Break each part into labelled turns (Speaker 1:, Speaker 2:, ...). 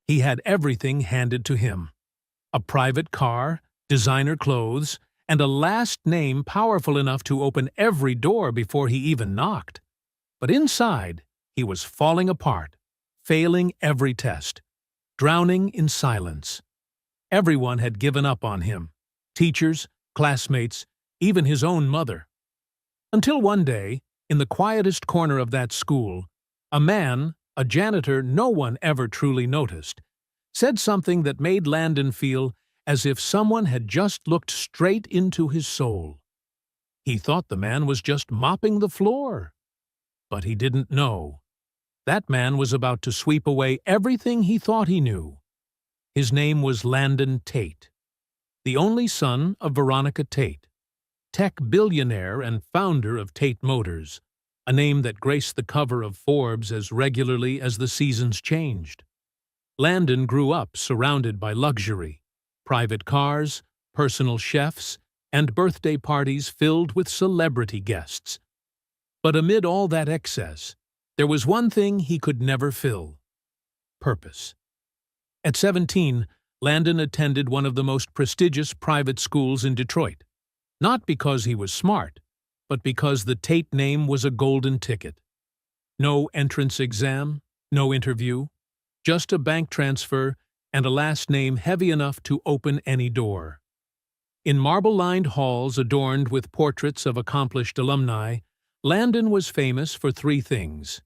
Speaker 1: He had everything handed to him: a private car, designer clothes, and a last name powerful enough to open every door before he even knocked. But inside, he was falling apart, failing every test, drowning in silence. Everyone had given up on him: teachers, classmates, even his own mother. Until one day, in the quietest corner of that school, a man, a janitor no one ever truly noticed, said something that made Landon feel as if someone had just looked straight into his soul. He thought the man was just mopping the floor. But he didn't know. That man was about to sweep away everything he thought he knew. His name was Landon Tate, the only son of Veronica Tate, tech billionaire and founder of Tate Motors, a name that graced the cover of Forbes as regularly as the seasons changed. Landon grew up surrounded by luxury: private cars, personal chefs, and birthday parties filled with celebrity guests. But amid all that excess, there was one thing he could never fill: purpose. At 17, Landon attended one of the most prestigious private schools in Detroit, not because he was smart, but because the Tate name was a golden ticket. No entrance exam, no interview, just a bank transfer and a last name heavy enough to open any door. In marble-lined halls adorned with portraits of accomplished alumni, Landon was famous for three things: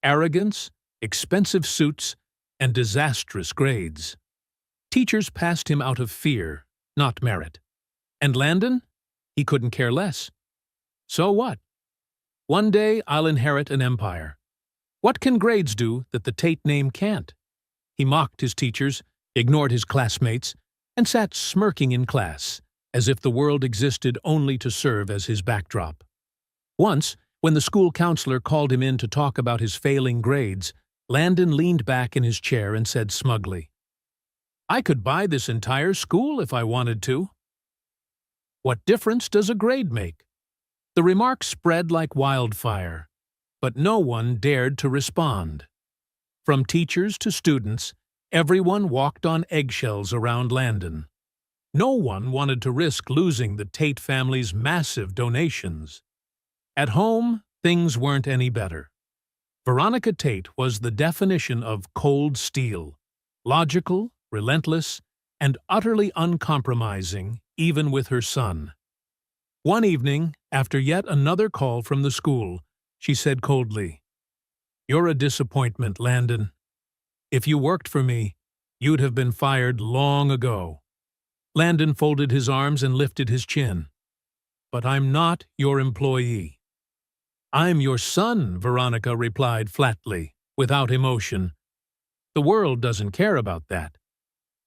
Speaker 1: arrogance, expensive suits, and disastrous grades. Teachers passed him out of fear, not merit. And Landon? He couldn't care less. So what? One day I'll inherit an empire. What can grades do that the Tate name can't? He mocked his teachers, ignored his classmates, and sat smirking in class, as if the world existed only to serve as his backdrop. Once, when the school counselor called him in to talk about his failing grades, Landon leaned back in his chair and said smugly, "I could buy this entire school if I wanted to." What difference does a grade make? The remark spread like wildfire, but no one dared to respond. From teachers to students, everyone walked on eggshells around Landon. No one wanted to risk losing the Tate family's massive donations. At home, things weren't any better. Veronica Tate was the definition of cold steel: logical, relentless, and utterly uncompromising, even with her son. One evening, after yet another call from the school, she said coldly, "You're a disappointment, Landon. If you worked for me, you'd have been fired long ago." Landon folded his arms and lifted his chin. "But I'm not your employee." "I'm your son," Veronica replied flatly, without emotion. "The world doesn't care about that.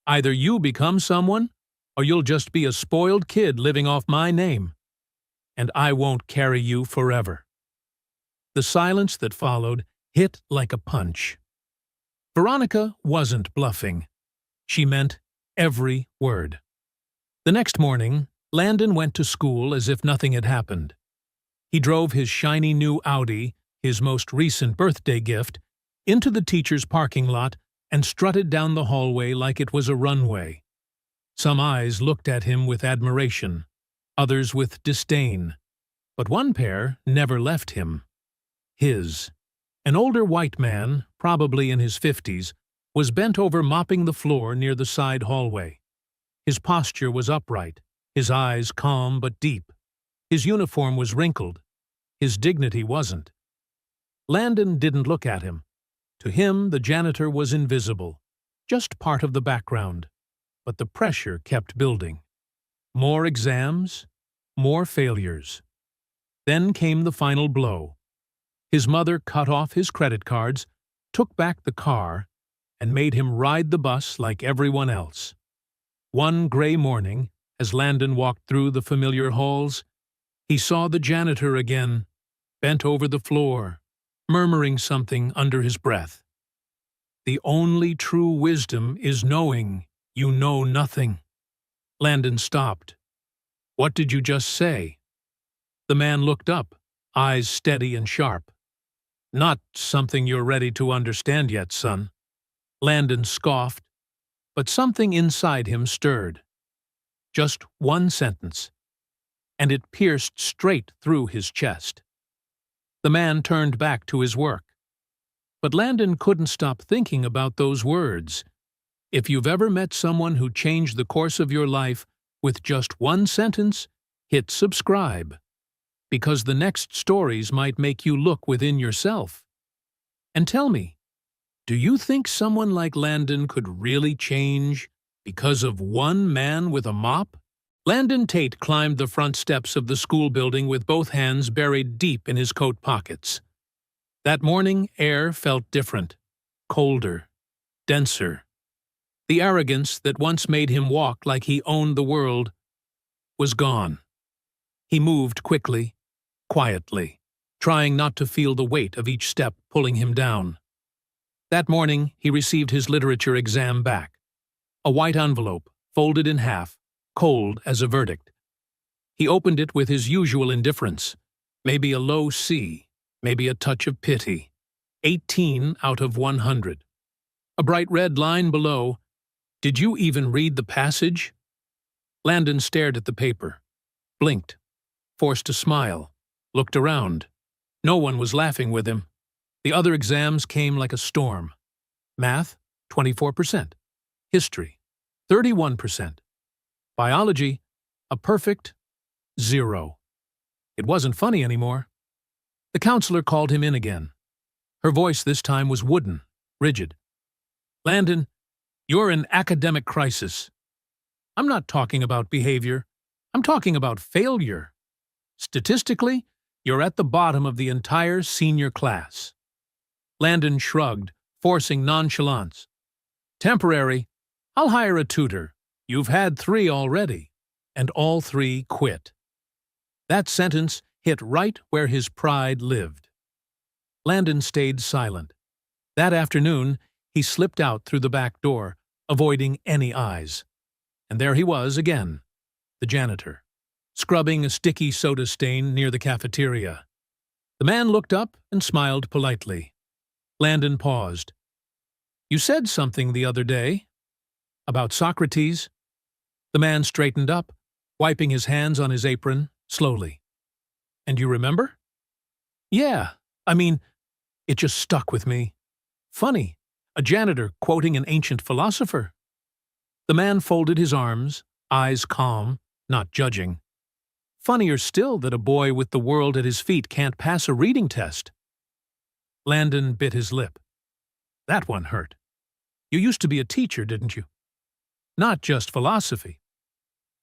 Speaker 1: Either you become someone, or you'll just be a spoiled kid living off my name. And I won't carry you forever." The silence that followed hit like a punch. Veronica wasn't bluffing. She meant every word. The next morning, Landon went to school as if nothing had happened. He drove his shiny new Audi, his most recent birthday gift, into the teacher's parking lot and strutted down the hallway like it was a runway. Some eyes looked at him with admiration, others with disdain, but one pair never left him. His. An older white man, probably in his 50s, was bent over mopping the floor near the side hallway. His posture was upright, his eyes calm but deep. His uniform was wrinkled. His dignity wasn't. Landon didn't look at him. To him, the janitor was invisible, just part of the background. But the pressure kept building. More exams, more failures. Then came the final blow. His mother cut off his credit cards, took back the car, and made him ride the bus like everyone else. One gray morning, as Landon walked through the familiar halls, he saw the janitor again, bent over the floor, murmuring something under his breath. "The only true wisdom is knowing you know nothing." Landon stopped. "What did you just say?" The man looked up, eyes steady and sharp. "Not something you're ready to understand yet, son." Landon scoffed, but something inside him stirred. Just one sentence, and it pierced straight through his chest. The man turned back to his work. But Landon couldn't stop thinking about those words. If you've ever met someone who changed the course of your life with just one sentence, hit subscribe, because the next stories might make you look within yourself. And tell me, do you think someone like Landon could really change because of one man with a mop? Landon Tate climbed the front steps of the school building with both hands buried deep in his coat pockets. That morning, air felt different, colder, denser. The arrogance that once made him walk like he owned the world was gone. He moved quickly, quietly, trying not to feel the weight of each step pulling him down. That morning, he received his literature exam back. A white envelope, folded in half, cold as a verdict. He opened it with his usual indifference, maybe a low C, maybe a touch of pity. 18 out of 100. A bright red line below, "Did you even read the passage?" Landon stared at the paper, blinked, forced a smile, looked around. No one was laughing with him. The other exams came like a storm. Math, 24%. History, 31%. Biology, a perfect 0. It wasn't funny anymore. The counselor called him in again. Her voice this time was wooden, rigid. "Landon, you're in academic crisis. I'm not talking about behavior. I'm talking about failure. Statistically, you're at the bottom of the entire senior class." Landon shrugged, forcing nonchalance. "Temporary. I'll hire a tutor. You've had 3 already." And all 3 quit. That sentence hit right where his pride lived. Landon stayed silent. That afternoon, he slipped out through the back door, avoiding any eyes. And there he was again, the janitor, scrubbing a sticky soda stain near the cafeteria. The man looked up and smiled politely. Landon paused. "You said something the other day. About Socrates?" The man straightened up, wiping his hands on his apron, slowly. "And you remember?" "Yeah, it just stuck with me. Funny, a janitor quoting an ancient philosopher." The man folded his arms, eyes calm, not judging. "Funnier still that a boy with the world at his feet can't pass a reading test." Landon bit his lip. That one hurt. "You used to be a teacher, didn't you?" "Not just philosophy.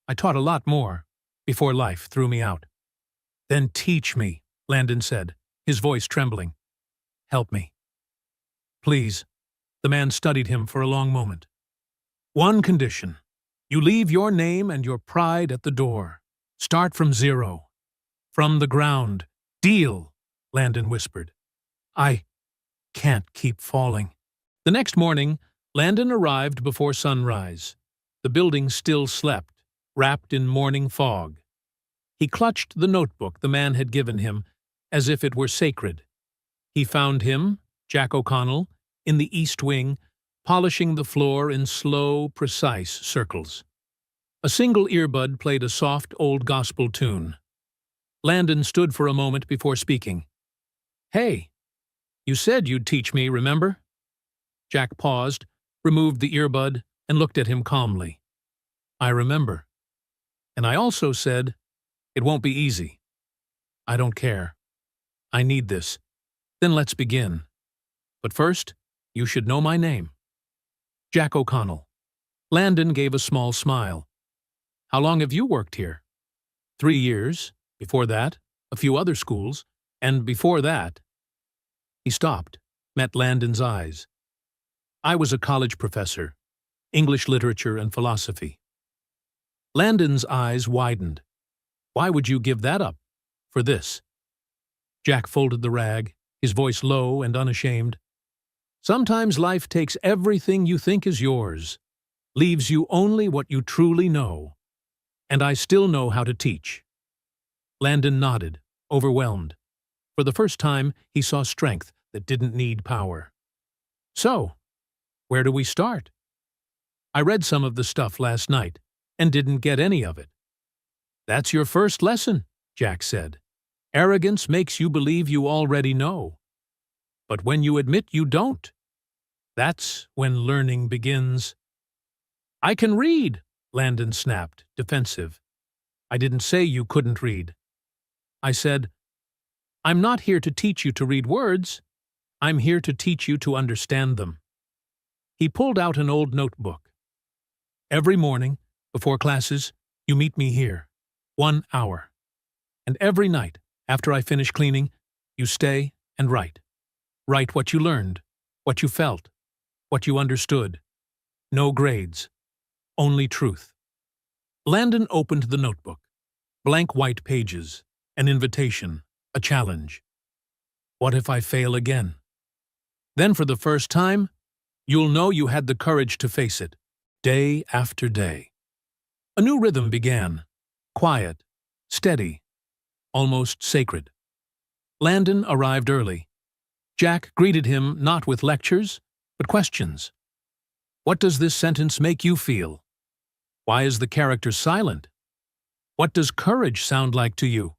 Speaker 1: I taught a lot more, before life threw me out." "Then teach me," Landon said, his voice trembling. "Help me. Please." The man studied him for a long moment. "One condition. You leave your name and your pride at the door. Start from 0. From the ground. Deal," Landon whispered. "I can't keep falling." The next morning, Landon arrived before sunrise. The building still slept, wrapped in morning fog. He clutched the notebook the man had given him, as if it were sacred. He found him, Jack O'Connell, in the east wing, polishing the floor in slow, precise circles. A single earbud played a soft old gospel tune. Landon stood for a moment before speaking. "Hey, you said you'd teach me, remember?" Jack paused, removed the earbud, and looked at him calmly. "I remember. And I also said, it won't be easy. I don't care. I need this. Then let's begin. But first, you should know my name." "Jack O'Connell." Landon gave a small smile. "How long have you worked here?" 3 years. Before that, a few other schools. And before that—" He stopped, met Landon's eyes. "I was a college professor, English literature and philosophy." Landon's eyes widened. "Why would you give that up? For this?" Jack folded the rag, his voice low and unashamed. "Sometimes life takes everything you think is yours, leaves you only what you truly know. And I still know how to teach." Landon nodded, overwhelmed. For the first time, he saw strength that didn't need power. "So, Where do we start? I read some of the stuff last night and didn't get any of it. That's your first lesson, Jack said. Arrogance makes you believe you already know. But when you admit you don't, that's when learning begins. I can read, Landon snapped, defensive. I didn't say you couldn't read. I said, I'm not here to teach you to read words. I'm here to teach you to understand them. He pulled out an old notebook. Every morning, before classes, you meet me here, 1 hour. And every night, after I finish cleaning, you stay and write. Write what you learned, what you felt, what you understood. No grades, only truth. Landon opened the notebook. Blank white pages, an invitation, a challenge. What if I fail again? Then for the first time, you'll know you had the courage to face it, day after day. A new rhythm began, quiet, steady, almost sacred. Landon arrived early. Jack greeted him not with lectures, but questions. What does this sentence make you feel? Why is the character silent? What does courage sound like to you?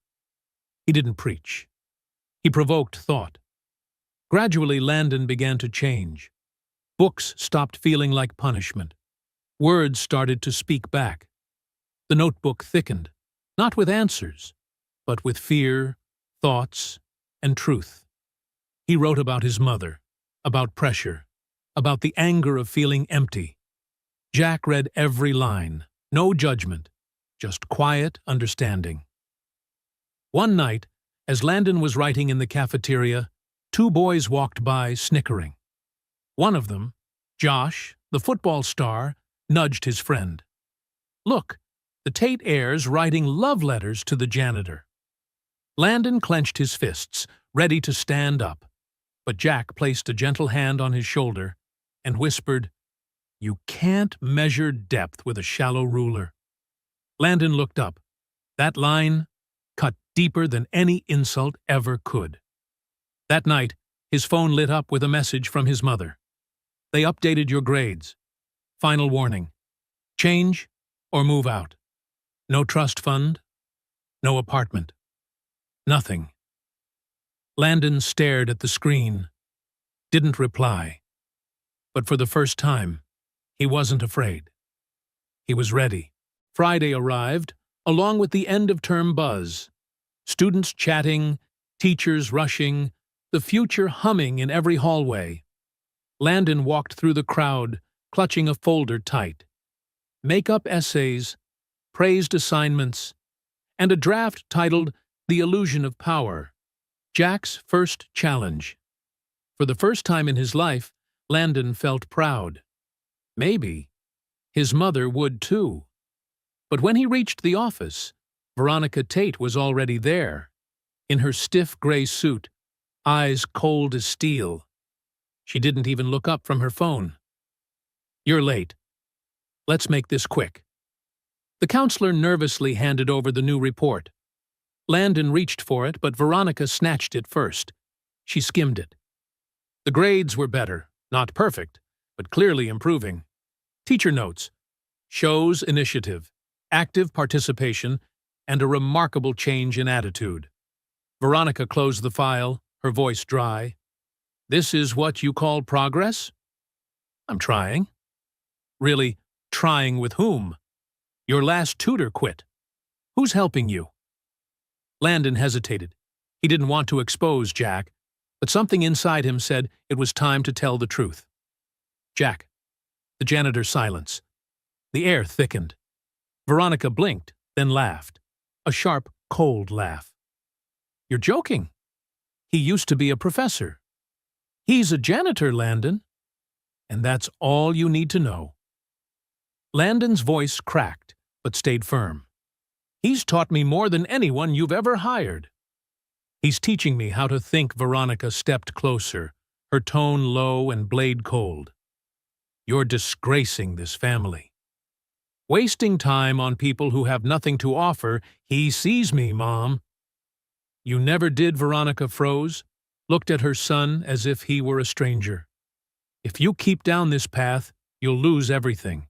Speaker 1: He didn't preach. He provoked thought. Gradually, Landon began to change. Books stopped feeling like punishment. Words started to speak back. The notebook thickened, not with answers, but with fear, thoughts, and truth. He wrote about his mother, about pressure, about the anger of feeling empty. Jack read every line, no judgment, just quiet understanding. One night, as Landon was writing in the cafeteria, 2 boys walked by snickering. One of them, Josh, the football star, nudged his friend. Look, the Tate heir's writing love letters to the janitor. Landon clenched his fists, ready to stand up, but Jack placed a gentle hand on his shoulder and whispered, You can't measure depth with a shallow ruler. Landon looked up. That line cut deeper than any insult ever could. That night, his phone lit up with a message from his mother. They updated your grades. Final warning. Change or move out. No trust fund. No apartment. Nothing. Landon stared at the screen. Didn't reply. But for the first time, he wasn't afraid. He was ready. Friday arrived, along with the end-of-term buzz. Students chatting, teachers rushing, the future humming in every hallway. Landon walked through the crowd, clutching a folder tight. Make-up essays, praised assignments, and a draft titled The Illusion of Power, Jack's first challenge. For the first time in his life, Landon felt proud. Maybe his mother would too. But when he reached the office, Veronica Tate was already there, in her stiff gray suit, eyes cold as steel. She didn't even look up from her phone. You're late. Let's make this quick. The counselor nervously handed over the new report. Landon reached for it, but Veronica snatched it first. She skimmed it. The grades were better, not perfect, but clearly improving. Teacher notes, shows initiative, active participation, and a remarkable change in attitude. Veronica closed the file, her voice dry. This is what you call progress? I'm trying. Really, trying with whom? Your last tutor quit. Who's helping you? Landon hesitated. He didn't want to expose Jack, but something inside him said it was time to tell the truth. Jack. The janitor's silence. The air thickened. Veronica blinked, then laughed. A sharp, cold laugh. You're joking. He used to be a professor. He's a janitor, Landon. And that's all you need to know. Landon's voice cracked, but stayed firm. He's taught me more than anyone you've ever hired. He's teaching me how to think. Veronica stepped closer, her tone low and blade cold. You're disgracing this family. Wasting time on people who have nothing to offer. He sees me, Mom. You never did. Veronica froze, looked at her son as if he were a stranger. If you keep down this path, you'll lose everything.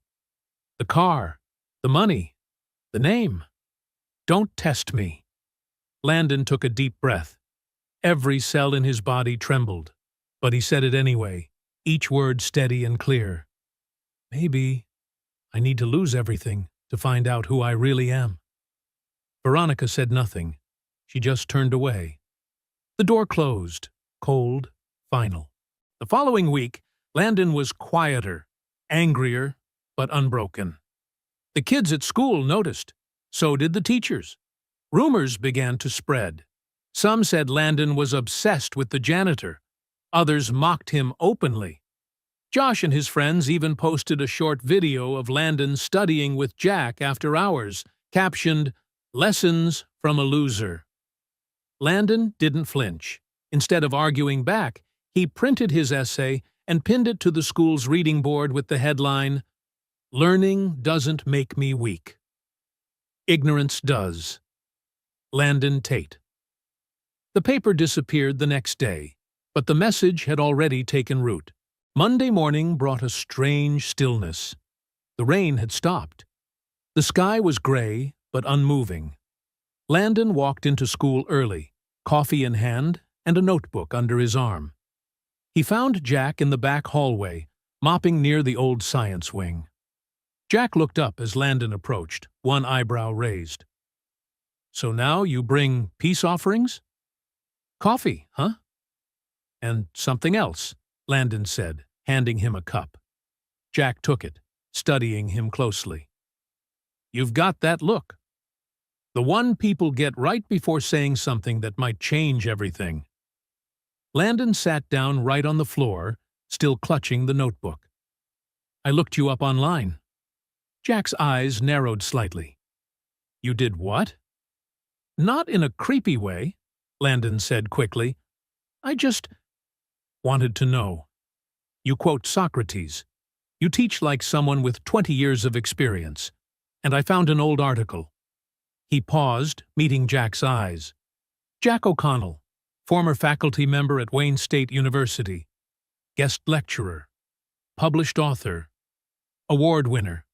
Speaker 1: The car, the money, the name. Don't test me." Landon took a deep breath. Every cell in his body trembled, but he said it anyway, each word steady and clear. "Maybe I need to lose everything to find out who I really am." Veronica said nothing. She just turned away. The door closed, cold, final. The following week, Landon was quieter, angrier, but unbroken. The kids at school noticed. So did the teachers. Rumors began to spread. Some said Landon was obsessed with the janitor. Others mocked him openly. Josh and his friends even posted a short video of Landon studying with Jack after hours, captioned, "Lessons from a Loser." Landon didn't flinch. Instead of arguing back, he printed his essay and pinned it to the school's reading board with the headline, "Learning doesn't make me weak. Ignorance does." Landon Tate. The paper disappeared the next day, but the message had already taken root. Monday morning brought a strange stillness. The rain had stopped. The sky was gray, but unmoving. Landon walked into school early, coffee in hand and a notebook under his arm. He found Jack in the back hallway, mopping near the old science wing. Jack looked up as Landon approached, one eyebrow raised. "So now you bring peace offerings?" "Coffee, huh?" "And something else," Landon said, handing him a cup. Jack took it, studying him closely. "You've got that look. The one people get right before saying something that might change everything." Landon sat down right on the floor, still clutching the notebook. "I looked you up online." Jack's eyes narrowed slightly. "You did what?" "Not in a creepy way," Landon said quickly. "I just wanted to know. You quote Socrates. You teach like someone with 20 years of experience. And I found an old article." He paused, meeting Jack's eyes. Jack O'Connell, former faculty member at Wayne State University, guest lecturer, published author, award winner.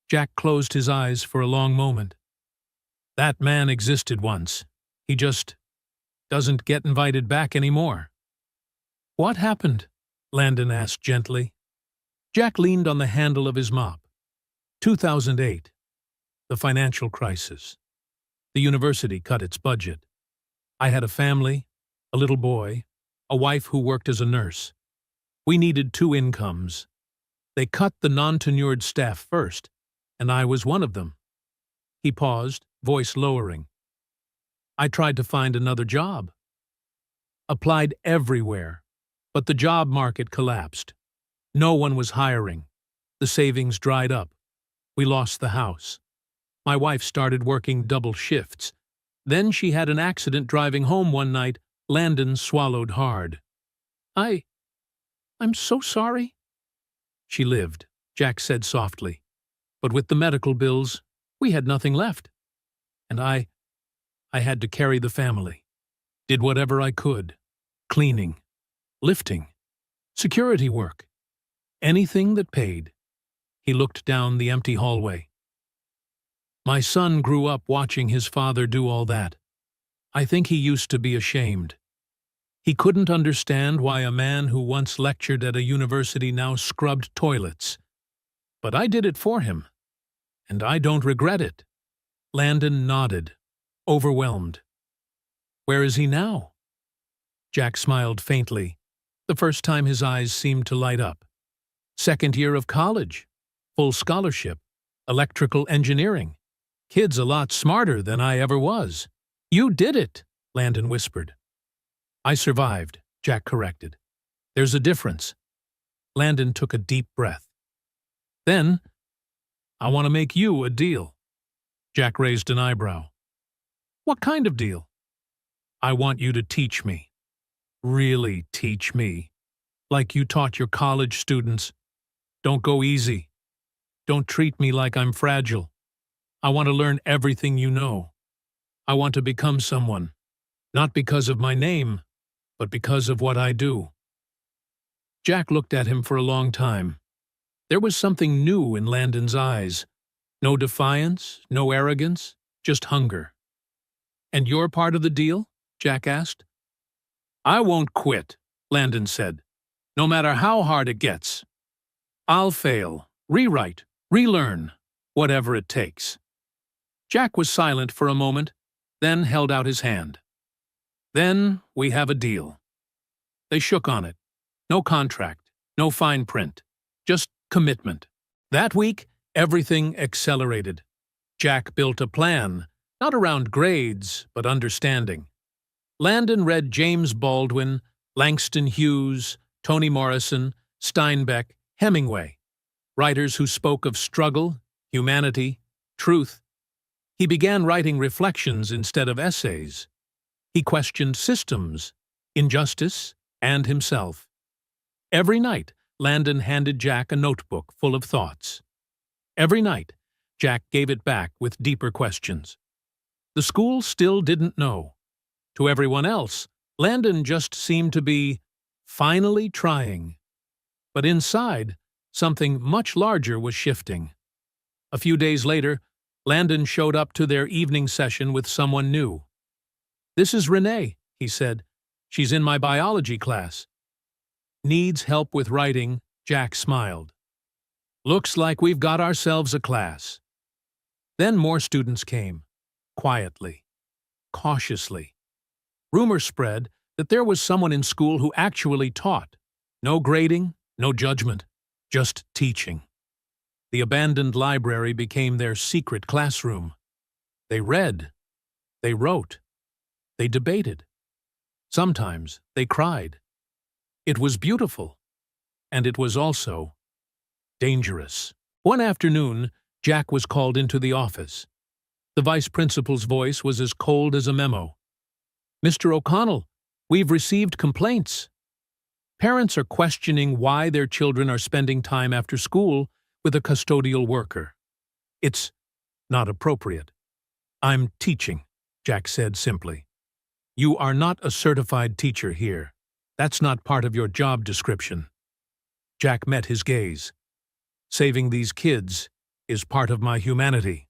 Speaker 1: Jack closed his eyes for a long moment. That man existed once. He just doesn't get invited back anymore. "What happened?" Landon asked gently. Jack leaned on the handle of his mop. 2008. The financial crisis. The university cut its budget. I had a family, a little boy, a wife who worked as a nurse. We needed 2 incomes. They cut the non-tenured staff first, and I was one of them. He paused, voice lowering. I tried to find another job. Applied everywhere, but the job market collapsed. No one was hiring. The savings dried up. We lost the house. My wife started working double shifts. Then she had an accident driving home one night. Landon swallowed hard. I'm so sorry." "She lived," Jack said softly. "But with the medical bills, we had nothing left. And I had to carry the family. Did whatever I could. Cleaning, lifting, security work. Anything that paid." He looked down the empty hallway. "My son grew up watching his father do all that. I think he used to be ashamed. He couldn't understand why a man who once lectured at a university now scrubbed toilets. But I did it for him, and I don't regret it." Landon nodded, overwhelmed. "Where is he now?" Jack smiled faintly, the first time his eyes seemed to light up. "Second year of college, full scholarship, electrical engineering. Kid's a lot smarter than I ever was." "You did it," Landon whispered. "I survived," Jack corrected. "There's a difference." Landon took a deep breath. "Then, I want to make you a deal." Jack raised an eyebrow. "What kind of deal?" "I want you to teach me. Really teach me. Like you taught your college students. Don't go easy. Don't treat me like I'm fragile. I want to learn everything you know. I want to become someone, not because of my name, but because of what I do." Jack looked at him for a long time. There was something new in Landon's eyes. No defiance, no arrogance, just hunger. "And your part of the deal?" Jack asked. "I won't quit," Landon said, "no matter how hard it gets. I'll fail, rewrite, relearn, whatever it takes." Jack was silent for a moment, then held out his hand. "Then we have a deal." They shook on it. No contract, no fine print, just commitment. That week, everything accelerated. Jack built a plan, not around grades, but understanding. Landon read James Baldwin, Langston Hughes, Toni Morrison, Steinbeck, Hemingway, writers who spoke of struggle, humanity, truth. He began writing reflections instead of essays. He questioned systems, injustice, and himself. Every night, Landon handed Jack a notebook full of thoughts. Every night, Jack gave it back with deeper questions. The school still didn't know. To everyone else, Landon just seemed to be finally trying. But inside, something much larger was shifting. A few days later, Landon showed up to their evening session with someone new. "This is Renee," he said. "She's in my biology class." "Needs help with writing," Jack smiled. "Looks like we've got ourselves a class." Then more students came, quietly, cautiously. Rumor spread that there was someone in school who actually taught. No grading, no judgment, just teaching. The abandoned library became their secret classroom. They read, they wrote, they debated. Sometimes they cried. It was beautiful, and it was also dangerous. One afternoon, Jack was called into the office. The vice principal's voice was as cold as a memo. "Mr. O'Connell, we've received complaints. Parents are questioning why their children are spending time after school with a custodial worker. It's not appropriate." "I'm teaching," Jack said simply. "You are not a certified teacher here. That's not part of your job description." Jack met his gaze. "Saving these kids is part of my humanity."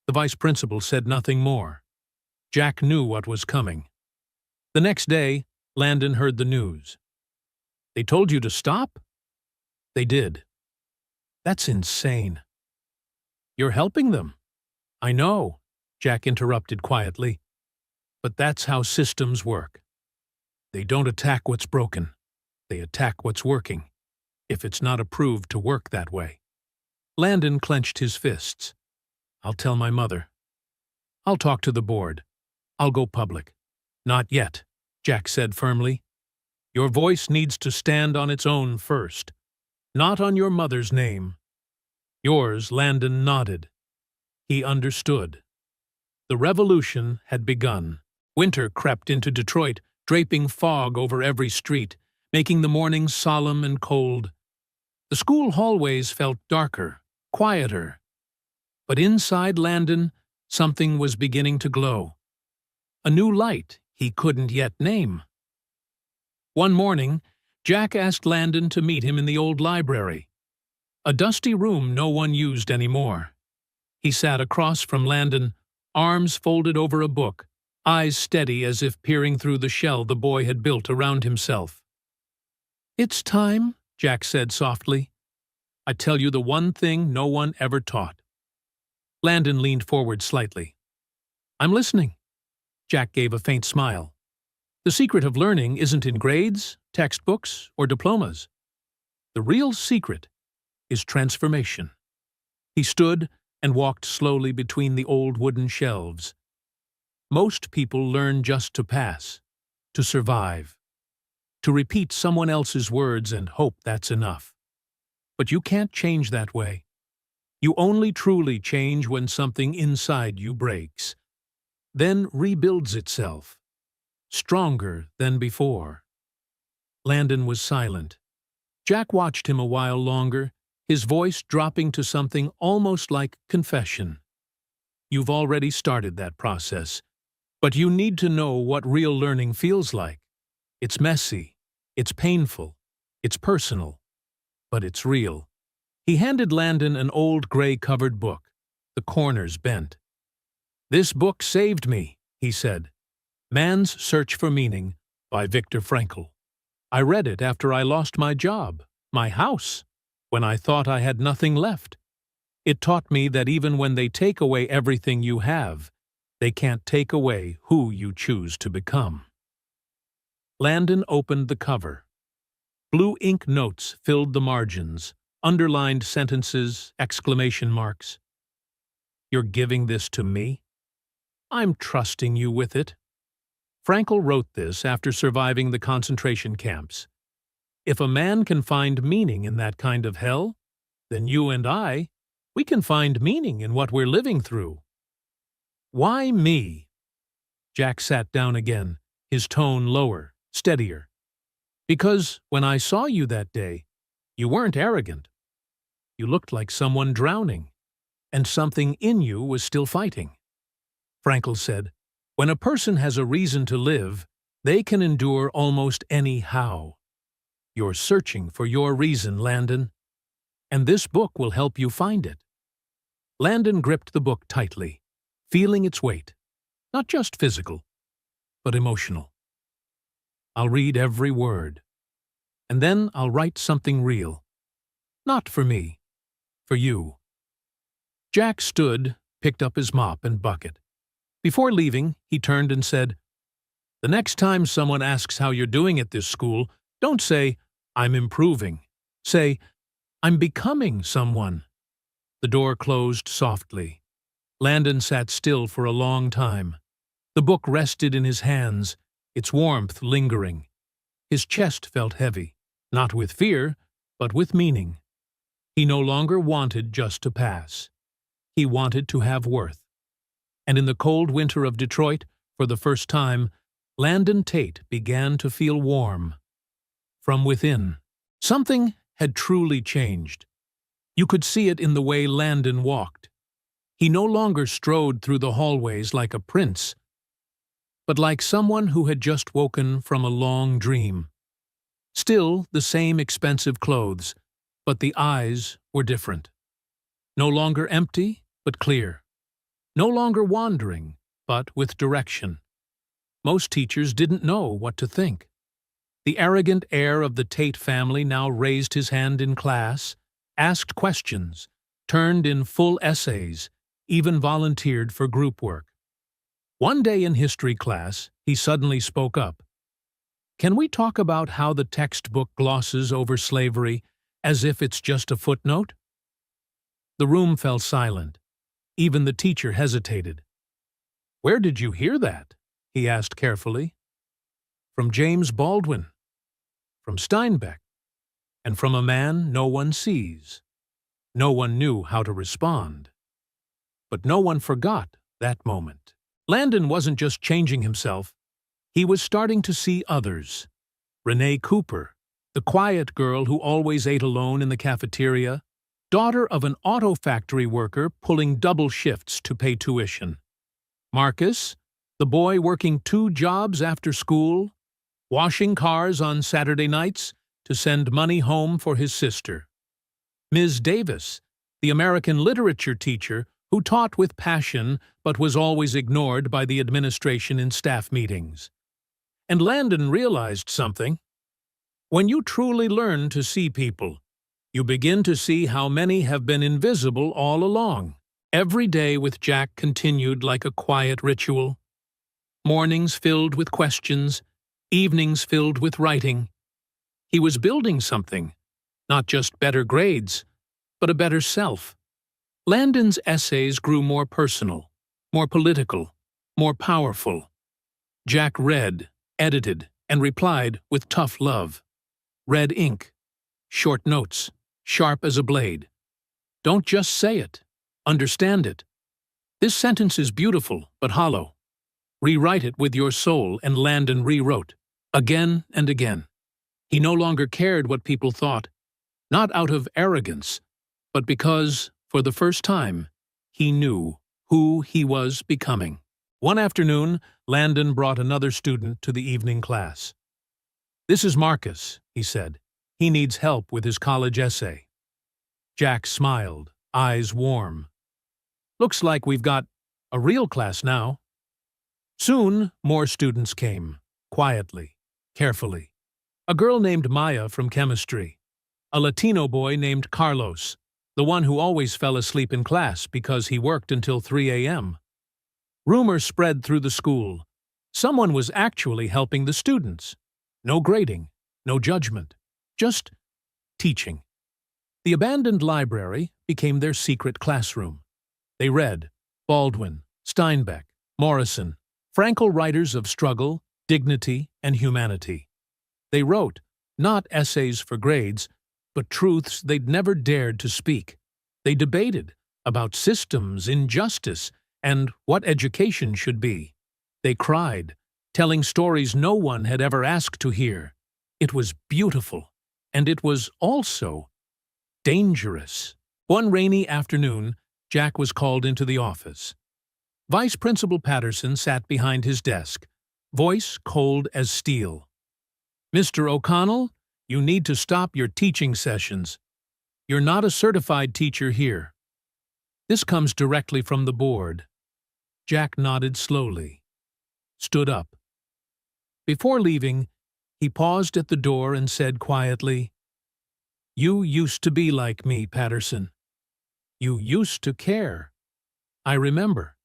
Speaker 1: The vice principal said nothing more. Jack knew what was coming. The next day, Landon heard the news. "They told you to stop?" "They did." "That's insane." "You're helping them." "I know," Jack interrupted quietly. "But that's how systems work. They don't attack what's broken. They attack what's working, if it's not approved to work that way." Landon clenched his fists. "I'll tell my mother. I'll talk to the board. I'll go public." "Not yet," Jack said firmly. "Your voice needs to stand on its own first, not on your mother's name." Yours, Landon nodded. He understood. The revolution had begun. Winter crept into Detroit, draping fog over every street, making the mornings solemn and cold. The school hallways felt darker, quieter. But inside Landon, something was beginning to glow. A new light he couldn't yet name. One morning, Jack asked Landon to meet him in the old library, a dusty room no one used anymore. He sat across from Landon, arms folded over a book, eyes steady as if peering through the shell the boy had built around himself. "It's time," Jack said softly. "I tell you the one thing no one ever taught." Landon leaned forward slightly. "I'm listening." Jack gave a faint smile. "The secret of learning isn't in grades, textbooks, or diplomas. The real secret is transformation." He stood and walked slowly between the old wooden shelves. Most people learn just to pass, to survive, to repeat someone else's words and hope that's enough. But you can't change that way. You only truly change when something inside you breaks, then rebuilds itself, stronger than before. Landon was silent. Jack watched him a while longer, his voice dropping to something almost like confession. "You've already started that process, but you need to know what real learning feels like. It's messy, it's painful, It's personal, but it's real. He handed Landon an old gray-covered book, the corners bent. "This book saved me," he said. "Man's Search for Meaning" by Viktor Frankl. "I read it after I lost my job, my house, when I thought I had nothing left. It taught me that even when they take away everything you have, they can't take away who you choose to become." Landon opened the cover. Blue ink notes filled the margins, underlined sentences, exclamation marks. "You're giving this to me? I'm trusting you with it." Frankl wrote this after surviving the concentration camps. If a man can find meaning in that kind of hell, then you and we can find meaning in what we're living through. "Why me?" Jack sat down again, his tone lower, steadier. "Because when I saw you that day, you weren't arrogant. You looked like someone drowning, and something in you was still fighting." Frankl said, "When a person has a reason to live, they can endure almost any how. You're searching for your reason, Landon, and this book will help you find it." Landon gripped the book tightly, feeling its weight, not just physical, but emotional. "I'll read every word, and then I'll write something real. Not for me, for you." Jack stood, picked up his mop and bucket. Before leaving, he turned and said, "The next time someone asks how you're doing at this school, don't say, 'I'm improving.' Say, 'I'm becoming someone.'" The door closed softly. Landon sat still for a long time. The book rested in his hands, its warmth lingering. His chest felt heavy, not with fear, but with meaning. He no longer wanted just to pass. He wanted to have worth. And in the cold winter of Detroit, for the first time, Landon Tate began to feel warm. From within, something had truly changed. You could see it in the way Landon walked. He no longer strode through the hallways like a prince, but like someone who had just woken from a long dream. Still the same expensive clothes, but the eyes were different. No longer empty, but clear. No longer wandering, but with direction. Most teachers didn't know what to think. The arrogant heir of the Tate family now raised his hand in class, asked questions, turned in full essays, even volunteered for group work. One day in history class, he suddenly spoke up. "Can we talk about how the textbook glosses over slavery as if it's just a footnote?" The room fell silent. Even the teacher hesitated. "Where did you hear that?" he asked carefully. "From James Baldwin, from Steinbeck, and from a man no one sees." No one knew how to respond. But no one forgot that moment. Landon wasn't just changing himself. He was starting to see others. Renee Cooper, the quiet girl who always ate alone in the cafeteria, daughter of an auto factory worker pulling double shifts to pay tuition. Marcus, the boy working 2 jobs after school, washing cars on Saturday nights to send money home for his sister. Ms. Davis, the American literature teacher who taught with passion but was always ignored by the administration in staff meetings. And Landon realized something. When you truly learn to see people, you begin to see how many have been invisible all along. Every day with Jack continued like a quiet ritual. Mornings filled with questions, evenings filled with writing. He was building something, not just better grades, but a better self. Landon's essays grew more personal, more political, more powerful. Jack read, edited, and replied with tough love. Red ink, short notes, sharp as a blade. Don't just say it, understand it. This sentence is beautiful but hollow. Rewrite it with your soul, and Landon rewrote, again and again. He no longer cared what people thought, not out of arrogance, but because, for the first time, he knew who he was becoming. One afternoon, Landon brought another student to the evening class. "This is Marcus," he said. He needs help with his college essay. Jack smiled, eyes warm. Looks like we've got a real class now. Soon, more students came, quietly, carefully. A girl named Maya from chemistry. A Latino boy named Carlos, the one who always fell asleep in class because he worked until 3 a.m. Rumors spread through the school. Someone was actually helping the students. No grading, no judgment, just teaching. The abandoned library became their secret classroom. They read Baldwin, Steinbeck, Morrison, Frankl writers of struggle, dignity, and humanity. They wrote, not essays for grades, but truths they'd never dared to speak. They debated about systems, injustice, and what education should be. They cried, telling stories no one had ever asked to hear. It was beautiful, and it was also dangerous. One rainy afternoon, Jack was called into the office. Vice Principal Patterson sat behind his desk, voice cold as steel. "Mr. O'Connell, you need to stop your teaching sessions. You're not a certified teacher here." This comes directly from the board. Jack nodded slowly, stood up. Before leaving, he paused at the door and said quietly, "You used to be like me, Patterson. You used to care. I remember.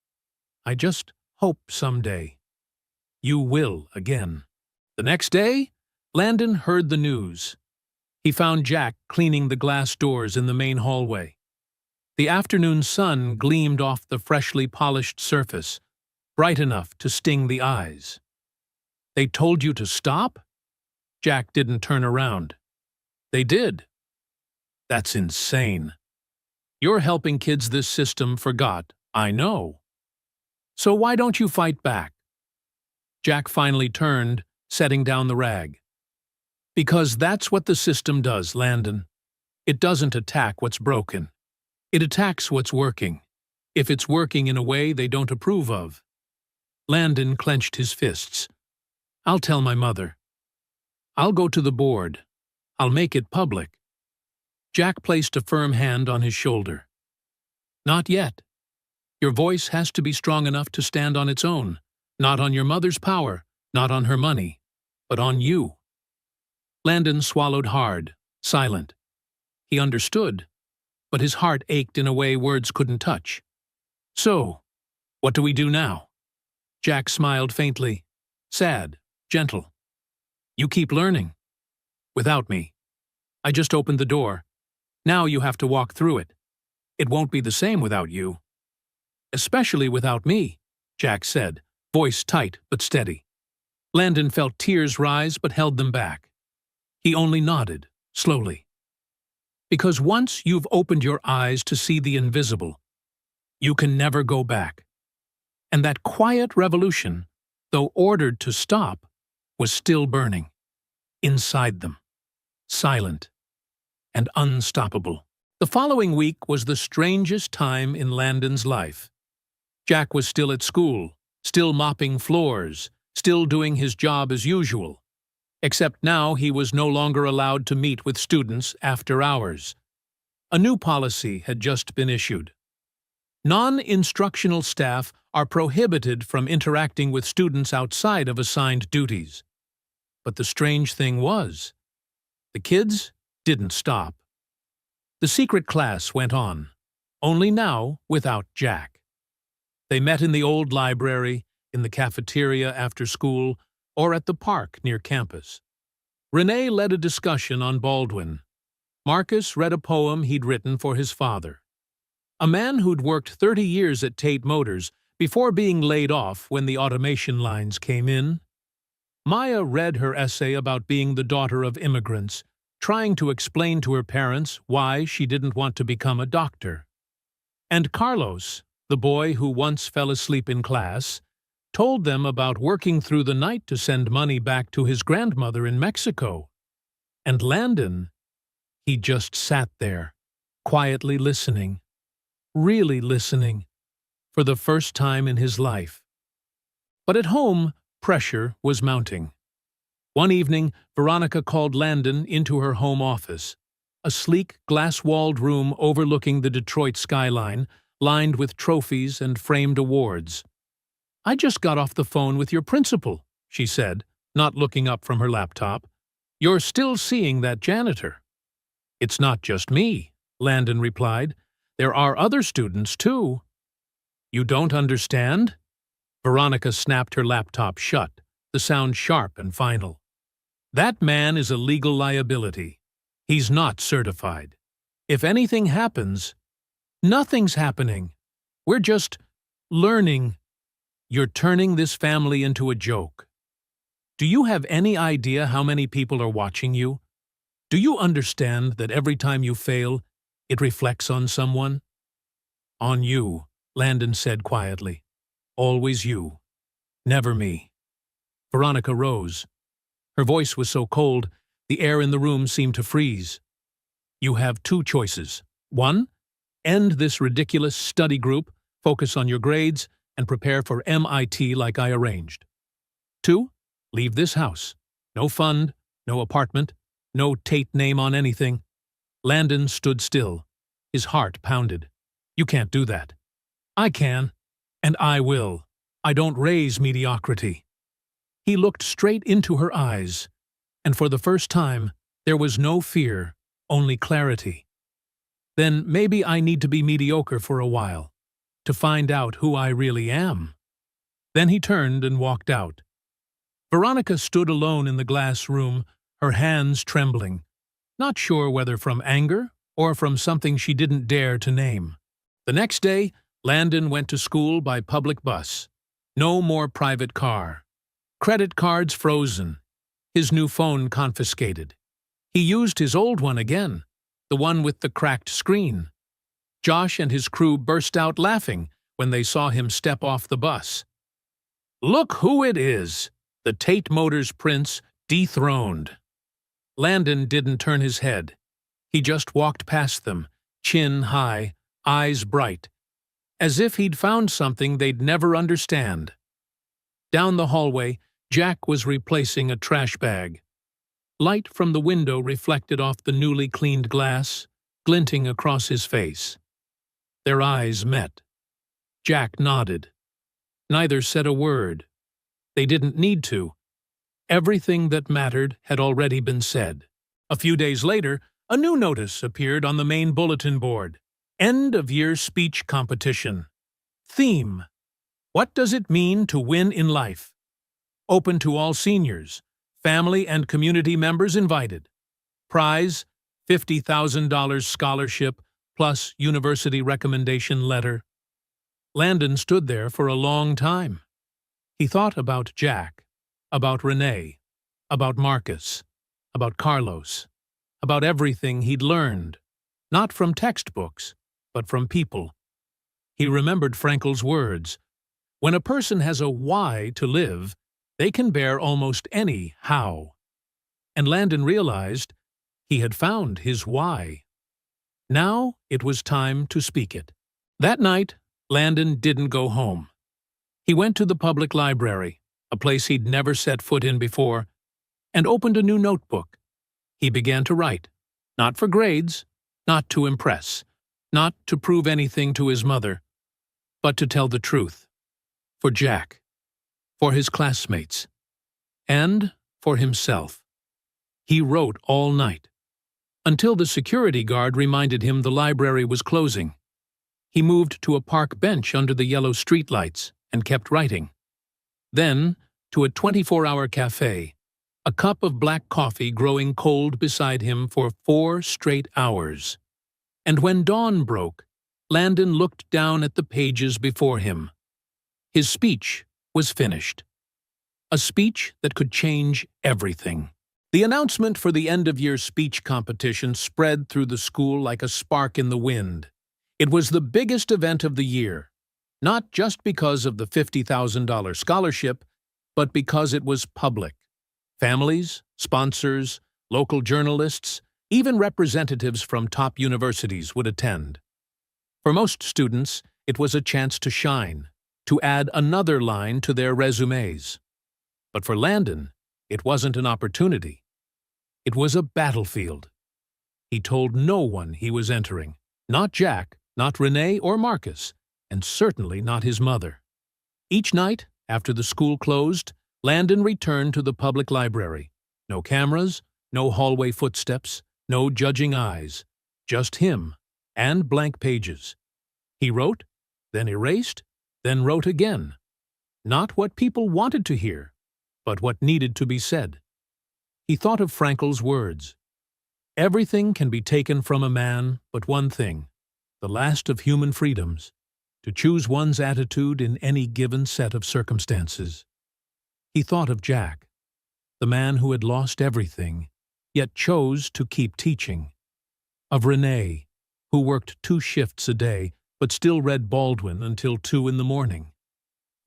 Speaker 1: I just hope someday you will again." The next day, Landon heard the news. He found Jack cleaning the glass doors in the main hallway. The afternoon sun gleamed off the freshly polished surface, bright enough to sting the eyes. "They told you to stop?" Jack didn't turn around. "They did." "That's insane. You're helping kids this system forgot, I know. So why don't you fight back?" Jack finally turned, setting down the rag. "Because that's what the system does, Landon. It doesn't attack what's broken. It attacks what's working, if it's working in a way they don't approve of." Landon clenched his fists. "I'll tell my mother. I'll go to the board. I'll make it public." Jack placed a firm hand on his shoulder. "Not yet. Your voice has to be strong enough to stand on its own, not on your mother's power, not on her money, but on you." Landon swallowed hard, silent. He understood, but his heart ached in a way words couldn't touch. "So, what do we do now?" Jack smiled faintly, sad, gentle. "You keep learning. Without me. I just opened the door. Now you have to walk through it. It won't be the same without you." "Especially without me," Jack said, voice tight but steady. Landon felt tears rise but held them back. He only nodded, slowly. "Because once you've opened your eyes to see the invisible, you can never go back." And that quiet revolution, though ordered to stop, was still burning. Inside them. Silent. And unstoppable. The following week was the strangest time in Landon's life. Jack was still at school, still mopping floors, still doing his job as usual. Except now he was no longer allowed to meet with students after hours. A new policy had just been issued. Non-instructional staff are prohibited from interacting with students outside of assigned duties. But the strange thing was, the kids didn't stop. The secret class went on, only now without Jack. They met in the old library, in the cafeteria after school, or at the park near campus. Renee led a discussion on Baldwin. Marcus read a poem he'd written for his father. A man who'd worked 30 years at Tate Motors before being laid off when the automation lines came in. Maya read her essay about being the daughter of immigrants, trying to explain to her parents why she didn't want to become a doctor. And Carlos, the boy who once fell asleep in class, told them about working through the night to send money back to his grandmother in Mexico. And Landon, he just sat there, quietly listening, really listening, for the first time in his life. But at home, pressure was mounting. One evening, Veronica called Landon into her home office, a sleek, glass-walled room overlooking the Detroit skyline, lined with trophies and framed awards. "I just got off the phone with your principal," she said, not looking up from her laptop. "You're still seeing that janitor." "It's not just me," Landon replied. "There are other students, too." "You don't understand?" Veronica snapped her laptop shut, the sound sharp and final. "That man is a legal liability. He's not certified. If anything happens—" "Nothing's happening. We're just learning. You're turning this family into a joke. Do you have any idea how many people are watching you? Do you understand that every time you fail, it reflects on someone?" "On you," Landon said quietly. "Always you. Never me." Veronica rose. Her voice was so cold, the air in the room seemed to freeze. "You have two choices. One, end this ridiculous study group, focus on your grades, and prepare for MIT like I arranged. Two, leave this house. No fund, no apartment, no Tate name on anything." Landon stood still. His heart pounded. "You can't do that." "I can. And I will. I don't raise mediocrity." He looked straight into her eyes, and for the first time, there was no fear, only clarity. "Then maybe I need to be mediocre for a while, to find out who I really am." Then he turned and walked out. Veronica stood alone in the glass room, her hands trembling, not sure whether from anger or from something she didn't dare to name. The next day, Landon went to school by public bus. No more private car. Credit cards frozen. His new phone confiscated. He used his old one again, the one with the cracked screen. Josh and his crew burst out laughing when they saw him step off the bus. "Look who it is! The Tate Motors prince dethroned." Landon didn't turn his head. He just walked past them, chin high, eyes bright, as if he'd found something they'd never understand. Down the hallway, Jack was replacing a trash bag. Light from the window reflected off the newly cleaned glass, glinting across his face. Their eyes met. Jack nodded. Neither said a word. They didn't need to. Everything that mattered had already been said. A few days later, a new notice appeared on the main bulletin board. End-of-year speech competition. Theme: what does it mean to win in life? Open to all seniors. Family and community members invited. Prize: $50,000 scholarship plus university recommendation letter. Landon stood there for a long time. He thought about Jack, about Renee, about Marcus, about Carlos, about everything he'd learned, not from textbooks, but from people. He remembered Frankel's words: "When a person has a why to live, they can bear almost any how." And Landon realized he had found his why. Now it was time to speak it. That night, Landon didn't go home. He went to the public library, a place he'd never set foot in before, and opened a new notebook. He began to write, not for grades, not to impress, not to prove anything to his mother, but to tell the truth. For Jack, for his classmates, and for himself. He wrote all night, until the security guard reminded him the library was closing. He moved to a park bench under the yellow streetlights and kept writing. Then, to a 24-hour cafe, a cup of black coffee growing cold beside him for 4 straight hours. And when dawn broke, Landon looked down at the pages before him. His speech was finished. A speech that could change everything. The announcement for the end-of-year speech competition spread through the school like a spark in the wind. It was the biggest event of the year, not just because of the $50,000 scholarship, but because it was public. Families, sponsors, local journalists, even representatives from top universities would attend. For most students, it was a chance to shine, to add another line to their resumes. But for Landon, It wasn't an opportunity. It was a battlefield. He told no one he was entering. Not Jack, not Renee or Marcus, and certainly not his mother. Each night, after the school closed, Landon returned to the public library. No cameras, no hallway footsteps, no judging eyes. Just him, and blank pages. He wrote, then erased, then wrote again. Not what people wanted to hear, but what needed to be said. He thought of Frankel's words. Everything can be taken from a man but one thing, the last of human freedoms, to choose one's attitude in any given set of circumstances. He thought of Jack, the man who had lost everything, yet chose to keep teaching. Of Renee, who worked 2 shifts a day, but still read Baldwin until 2 in the morning.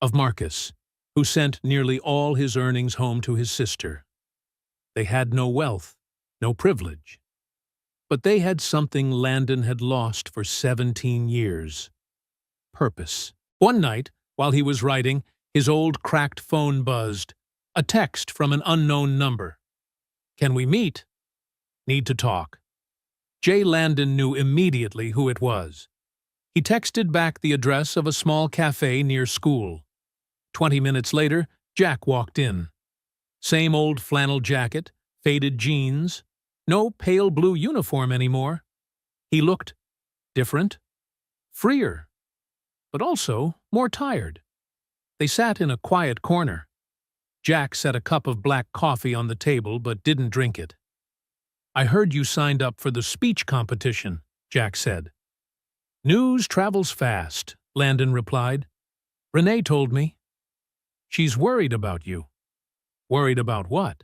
Speaker 1: Of Marcus, who sent nearly all his earnings home to his sister. They had no wealth, no privilege. But they had something Landon had lost for 17 years. Purpose. One night, while he was writing, his old cracked phone buzzed. A text from an unknown number. "Can we meet?" "Need to talk." Jay Landon knew immediately who it was. He texted back the address of a small cafe near school. 20 minutes later, Jack walked in. Same old flannel jacket, faded jeans, no pale blue uniform anymore. He looked different, freer, but also more tired. They sat in a quiet corner. Jack set a cup of black coffee on the table but didn't drink it. "I heard you signed up for the speech competition," Jack said. "News travels fast," Landon replied. "Renee told me. She's worried about you." "Worried about what?"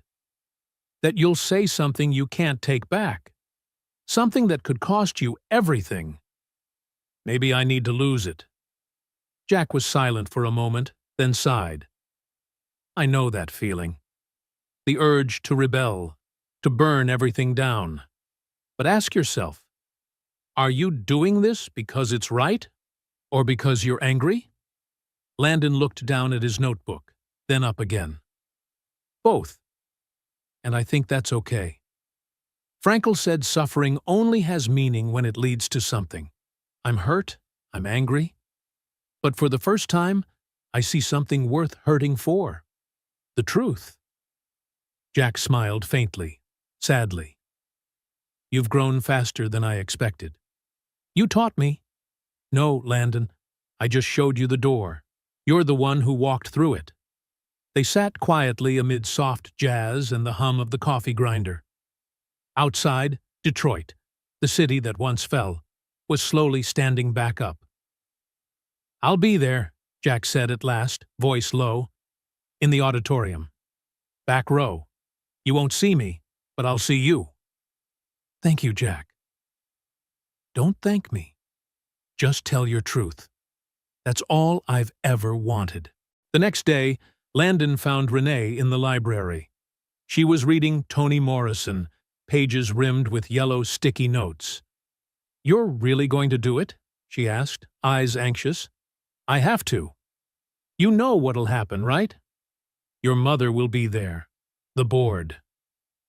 Speaker 1: "That you'll say something you can't take back. Something that could cost you everything." "Maybe I need to lose it." Jack was silent for a moment, then sighed. "I know that feeling. The urge to rebel, to burn everything down. But ask yourself, are you doing this because it's right, or because you're angry?" Landon looked down at his notebook, then up again. "Both. And I think that's okay. Frankel said suffering only has meaning when it leads to something. I'm hurt, I'm angry. But for the first time, I see something worth hurting for. The truth." Jack smiled faintly, sadly. "You've grown faster than I expected." "You taught me." "No, Landon, I just showed you the door. You're the one who walked through it." They sat quietly amid soft jazz and the hum of the coffee grinder. Outside, Detroit, the city that once fell, was slowly standing back up. "I'll be there," Jack said at last, voice low. "In the auditorium. Back row. You won't see me, but I'll see you." "Thank you, Jack." "Don't thank me. Just tell your truth. That's all I've ever wanted." The next day, Landon found Renee in the library. She was reading Toni Morrison, pages rimmed with yellow sticky notes. "You're really going to do it?" she asked, eyes anxious. "I have to." "You know what'll happen, right?" "Your mother will be there. The board.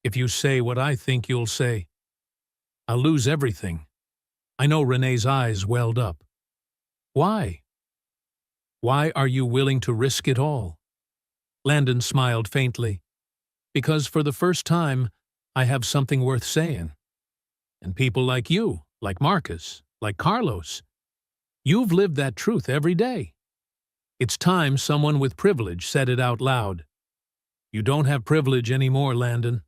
Speaker 1: If you say what I think you'll say, I'll lose everything." I know Renee's eyes welled up. "Why? Why are you willing to risk it all?" Landon smiled faintly. "Because for the first time, I have something worth saying. And people like you, like Marcus, like Carlos, you've lived that truth every day. It's time someone with privilege said it out loud. You don't have privilege anymore, Landon.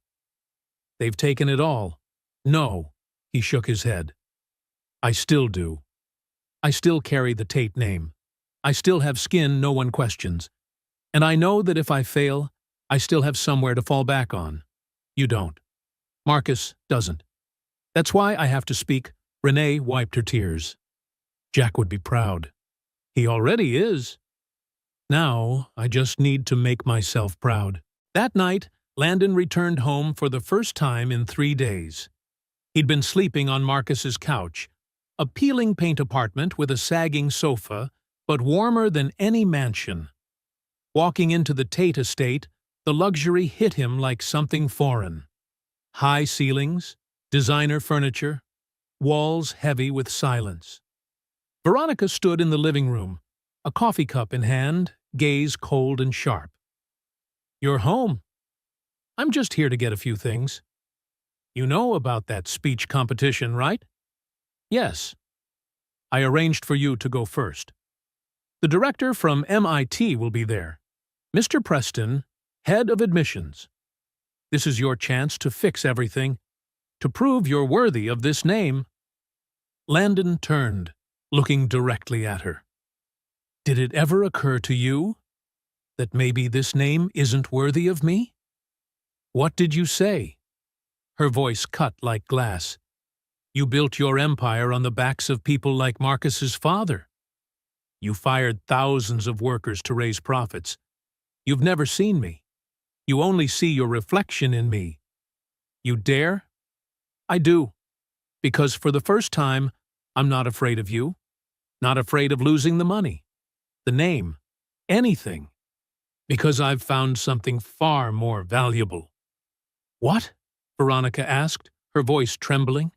Speaker 1: They've taken it all." "No," he shook his head. "I still do. I still carry the Tate name. I still have skin no one questions. And I know that if I fail, I still have somewhere to fall back on. You don't. Marcus doesn't. That's why I have to speak." Renee wiped her tears. "Jack would be proud. He already is. Now I just need to make myself proud." That night, Landon returned home for the first time in 3 days. He'd been sleeping on Marcus's couch, a peeling paint apartment with a sagging sofa, but warmer than any mansion. Walking into the Tate estate, The luxury hit him like something foreign. High ceilings, designer furniture, walls heavy with silence. Veronica stood in the living room, a coffee cup in hand, gaze cold and sharp. "You're home. I'm just here to get a few things. You know about that speech competition, right?" "Yes. I arranged for you to go first. The director from MIT will be there. Mr. Preston, head of admissions. This is your chance to fix everything, to prove you're worthy of this name." Landon turned, looking directly at her. "Did it ever occur to you that maybe this name isn't worthy of me?" "What did you say?" Her voice cut like glass. "You built your empire on the backs of people like Marcus's father. You fired thousands of workers to raise profits. You've never seen me. You only see your reflection in me. You dare?" "I do. Because for the first time, I'm not afraid of you. Not afraid of losing the money, the name, anything. Because I've found something far more valuable." "What?" Veronica asked, her voice trembling.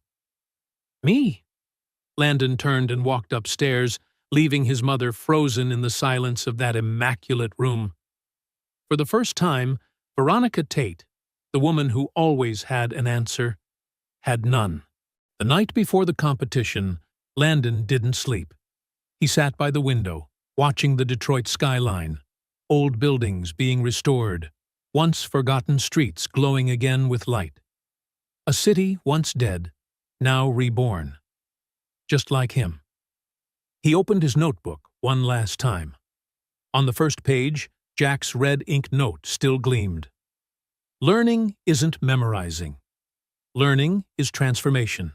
Speaker 1: "Me?" Landon turned and walked upstairs, leaving his mother frozen in the silence of that immaculate room. For the first time, Veronica Tate, the woman who always had an answer, had none. The night before the competition, Landon didn't sleep. He sat by the window, watching the Detroit skyline, old buildings being restored, once forgotten streets glowing again with light. A city once dead, now reborn. Just like him. He opened his notebook one last time. On the first page, Jack's red ink note still gleamed. Learning isn't memorizing. Learning is transformation.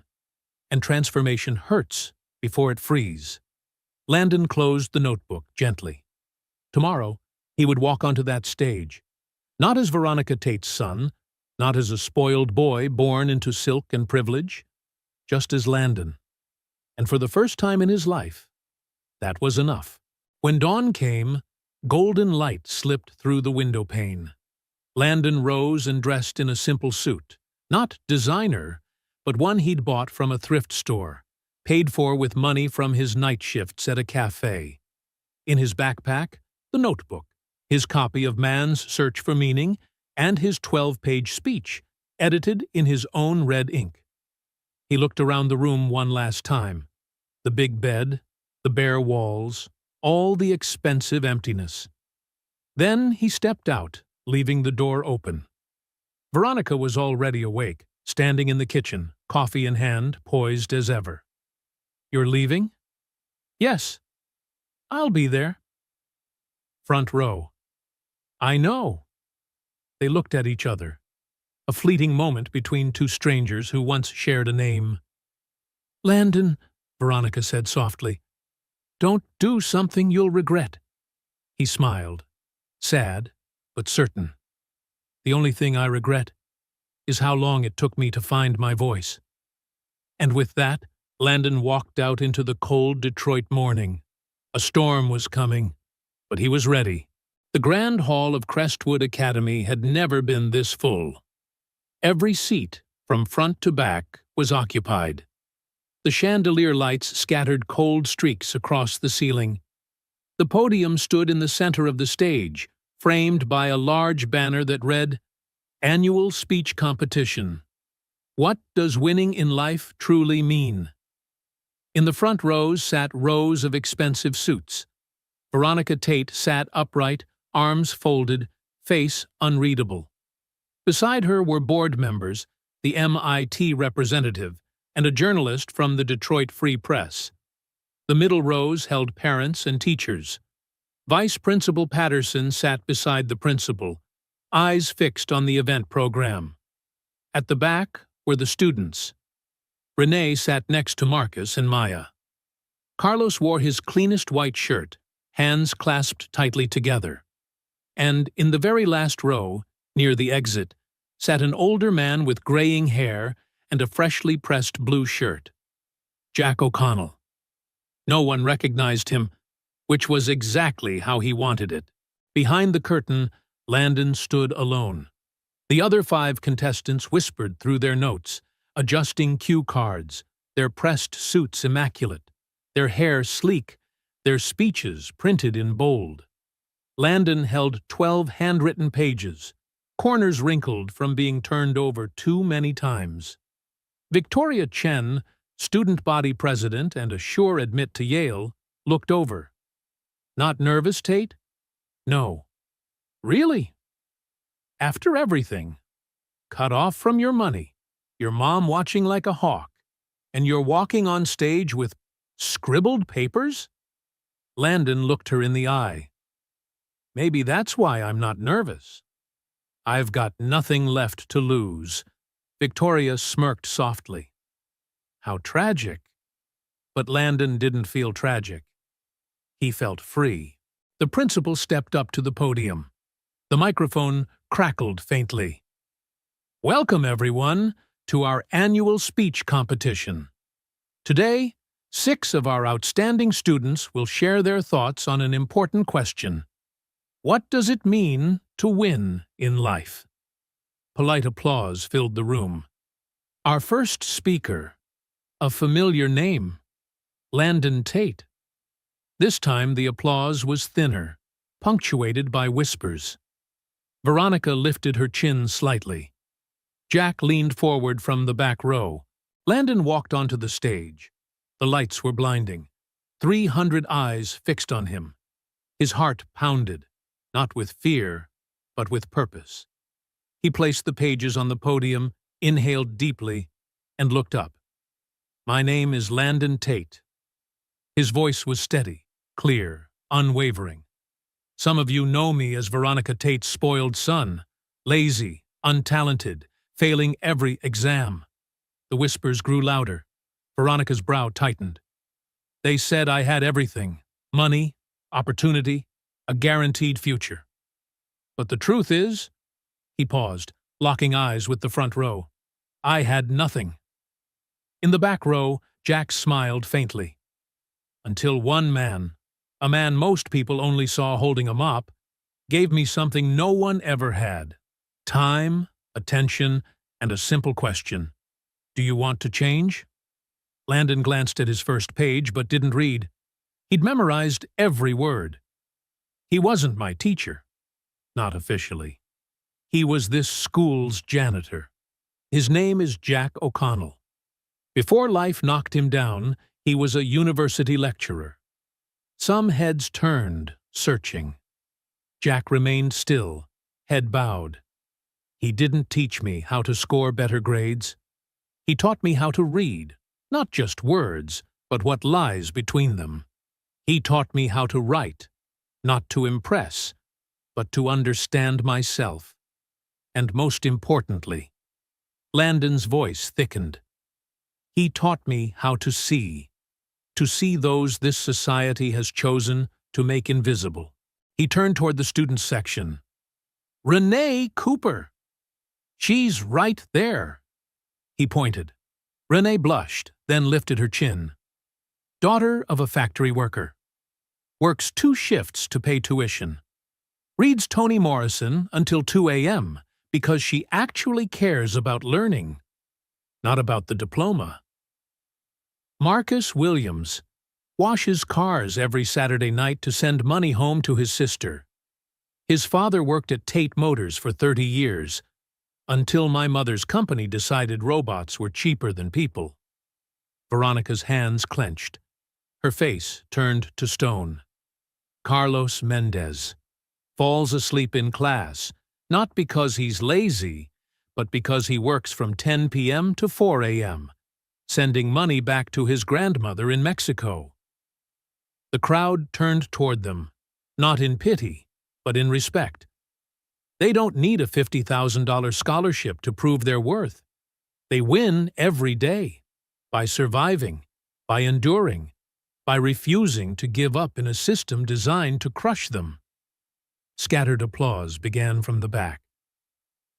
Speaker 1: And transformation hurts before it frees. Landon closed the notebook gently. Tomorrow, he would walk onto that stage. Not as Veronica Tate's son, not as a spoiled boy born into silk and privilege, just as Landon. And for the first time in his life, that was enough. When dawn came, golden light slipped through the window pane. Landon rose and dressed in a simple suit, not designer, but one he'd bought from a thrift store, paid for with money from his night shifts at a cafe. In his backpack, the notebook, his copy of Man's Search for Meaning, and his 12-page speech, edited in his own red ink. He looked around the room one last time. The big bed, the bare walls, all the expensive emptiness. Then he stepped out, leaving the door open. Veronica was already awake, standing in the kitchen, coffee in hand, poised as ever. "You're leaving?" "Yes. I'll be there." Front row. "I know." They looked at each other. A fleeting moment between two strangers who once shared a name. "Landon," Veronica said softly, "don't do something you'll regret." He smiled, sad but certain. "The only thing I regret is how long it took me to find my voice." And with that, Landon walked out into the cold Detroit morning. A storm was coming, but he was ready. The grand hall of Crestwood Academy had never been this full. Every seat, from front to back, was occupied. The chandelier lights scattered cold streaks across the ceiling. The podium stood in the center of the stage, framed by a large banner that read, "Annual Speech Competition. What does winning in life truly mean?" In the front rows sat rows of expensive suits. Veronica Tate sat upright, arms folded, face unreadable. Beside her were board members, the MIT representative, and a journalist from the Detroit Free Press. The middle rows held parents and teachers. Vice Principal Patterson sat beside the principal, eyes fixed on the event program. At the back were the students. Renee sat next to Marcus and Maya. Carlos wore his cleanest white shirt, hands clasped tightly together. And in the very last row, near the exit, sat an older man with graying hair and a freshly pressed blue shirt. Jack O'Connell. No one recognized him, which was exactly how he wanted it. Behind the curtain, Landon stood alone. The other 5 contestants whispered through their notes, adjusting cue cards, their pressed suits immaculate, their hair sleek, their speeches printed in bold. Landon held 12 handwritten pages, corners wrinkled from being turned over too many times. Victoria Chen, student body president and a sure admit to Yale, looked over. Not nervous, Tate? No. Really? After everything, cut off from your money, your mom watching like a hawk, and you're walking on stage with scribbled papers? Landon looked her in the eye. Maybe that's why I'm not nervous. I've got nothing left to lose. Victoria smirked softly. How tragic. But Landon didn't feel tragic. He felt free. The principal stepped up to the podium. The microphone crackled faintly. Welcome, everyone, to our annual speech competition. Today, 6 of our outstanding students will share their thoughts on an important question. What does it mean to win in life? Polite applause filled the room. Our first speaker, a familiar name, Landon Tate. This time the applause was thinner, punctuated by whispers. Veronica lifted her chin slightly. Jack leaned forward from the back row. Landon walked onto the stage. The lights were blinding. 300 eyes fixed on him. His heart pounded, not with fear, but with purpose. He placed the pages on the podium, inhaled deeply, and looked up. My name is Landon Tate. His voice was steady, clear, unwavering. Some of you know me as Veronica Tate's spoiled son, lazy, untalented, failing every exam. The whispers grew louder. Veronica's brow tightened. They said I had everything, money, opportunity, a guaranteed future. But the truth is, he paused, locking eyes with the front row, I had nothing. In the back row, Jack smiled faintly. Until one man, a man most people only saw holding a mop, gave me something no one ever had. Time, attention, and a simple question. Do you want to change? Landon glanced at his first page but didn't read. He'd memorized every word. He wasn't my teacher. Not officially. He was this school's janitor. His name is Jack O'Connell. Before life knocked him down, he was a university lecturer. Some heads turned, searching. Jack remained still, head bowed. He didn't teach me how to score better grades. He taught me how to read, not just words, but what lies between them. He taught me how to write, not to impress, but to understand myself. And most importantly, Landon's voice thickened. He taught me how to see those this society has chosen to make invisible. He turned toward the students section. Renee Cooper! She's right there. He pointed. Renee blushed, then lifted her chin. Daughter of a factory worker. Works 2 shifts to pay tuition. Reads Toni Morrison until 2 a.m. because she actually cares about learning, not about the diploma. Marcus Williams washes cars every Saturday night to send money home to his sister. His father worked at Tate Motors for 30 years, until my mother's company decided robots were cheaper than people. Veronica's hands clenched. Her face turned to stone. Carlos Mendez falls asleep in class, not because he's lazy, but because he works from 10 p.m. to 4 a.m., sending money back to his grandmother in Mexico. The crowd turned toward them, not in pity, but in respect. They don't need a $50,000 scholarship to prove their worth. They win every day, by surviving, by enduring, by refusing to give up in a system designed to crush them. Scattered applause began from the back.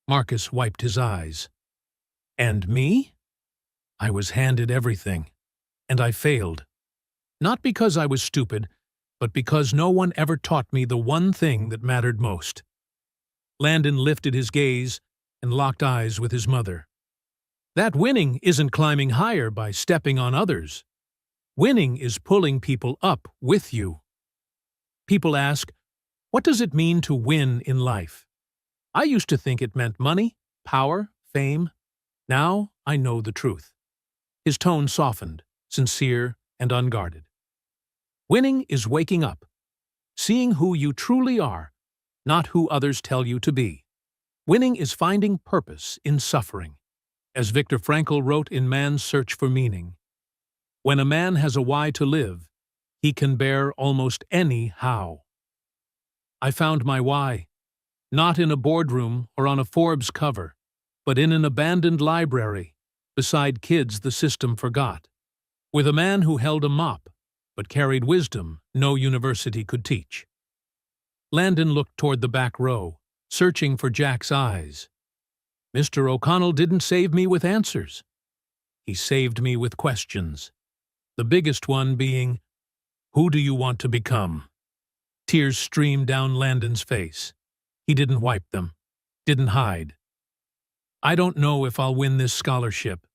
Speaker 1: Marcus wiped his eyes. And me? I was handed everything, and I failed. Not because I was stupid, but because no one ever taught me the one thing that mattered most. Landon lifted his gaze and locked eyes with his mother. That winning isn't climbing higher by stepping on others. Winning is pulling people up with you. People ask, what does it mean to win in life? I used to think it meant money, power, fame. Now I know the truth. His tone softened, sincere and unguarded. Winning is waking up, seeing who you truly are, not who others tell you to be. Winning is finding purpose in suffering. As Viktor Frankl wrote in Man's Search for Meaning, when a man has a why to live, he can bear almost any how. I found my why, not in a boardroom or on a Forbes cover, but in an abandoned library, beside kids the system forgot, with a man who held a mop, but carried wisdom no university could teach. Landon looked toward the back row, searching for Jack's eyes. Mr. O'Connell didn't save me with answers. He saved me with questions. The biggest one being, who do you want to become? Tears streamed down Landon's face. He didn't wipe them, didn't hide. I don't know if I'll win this scholarship.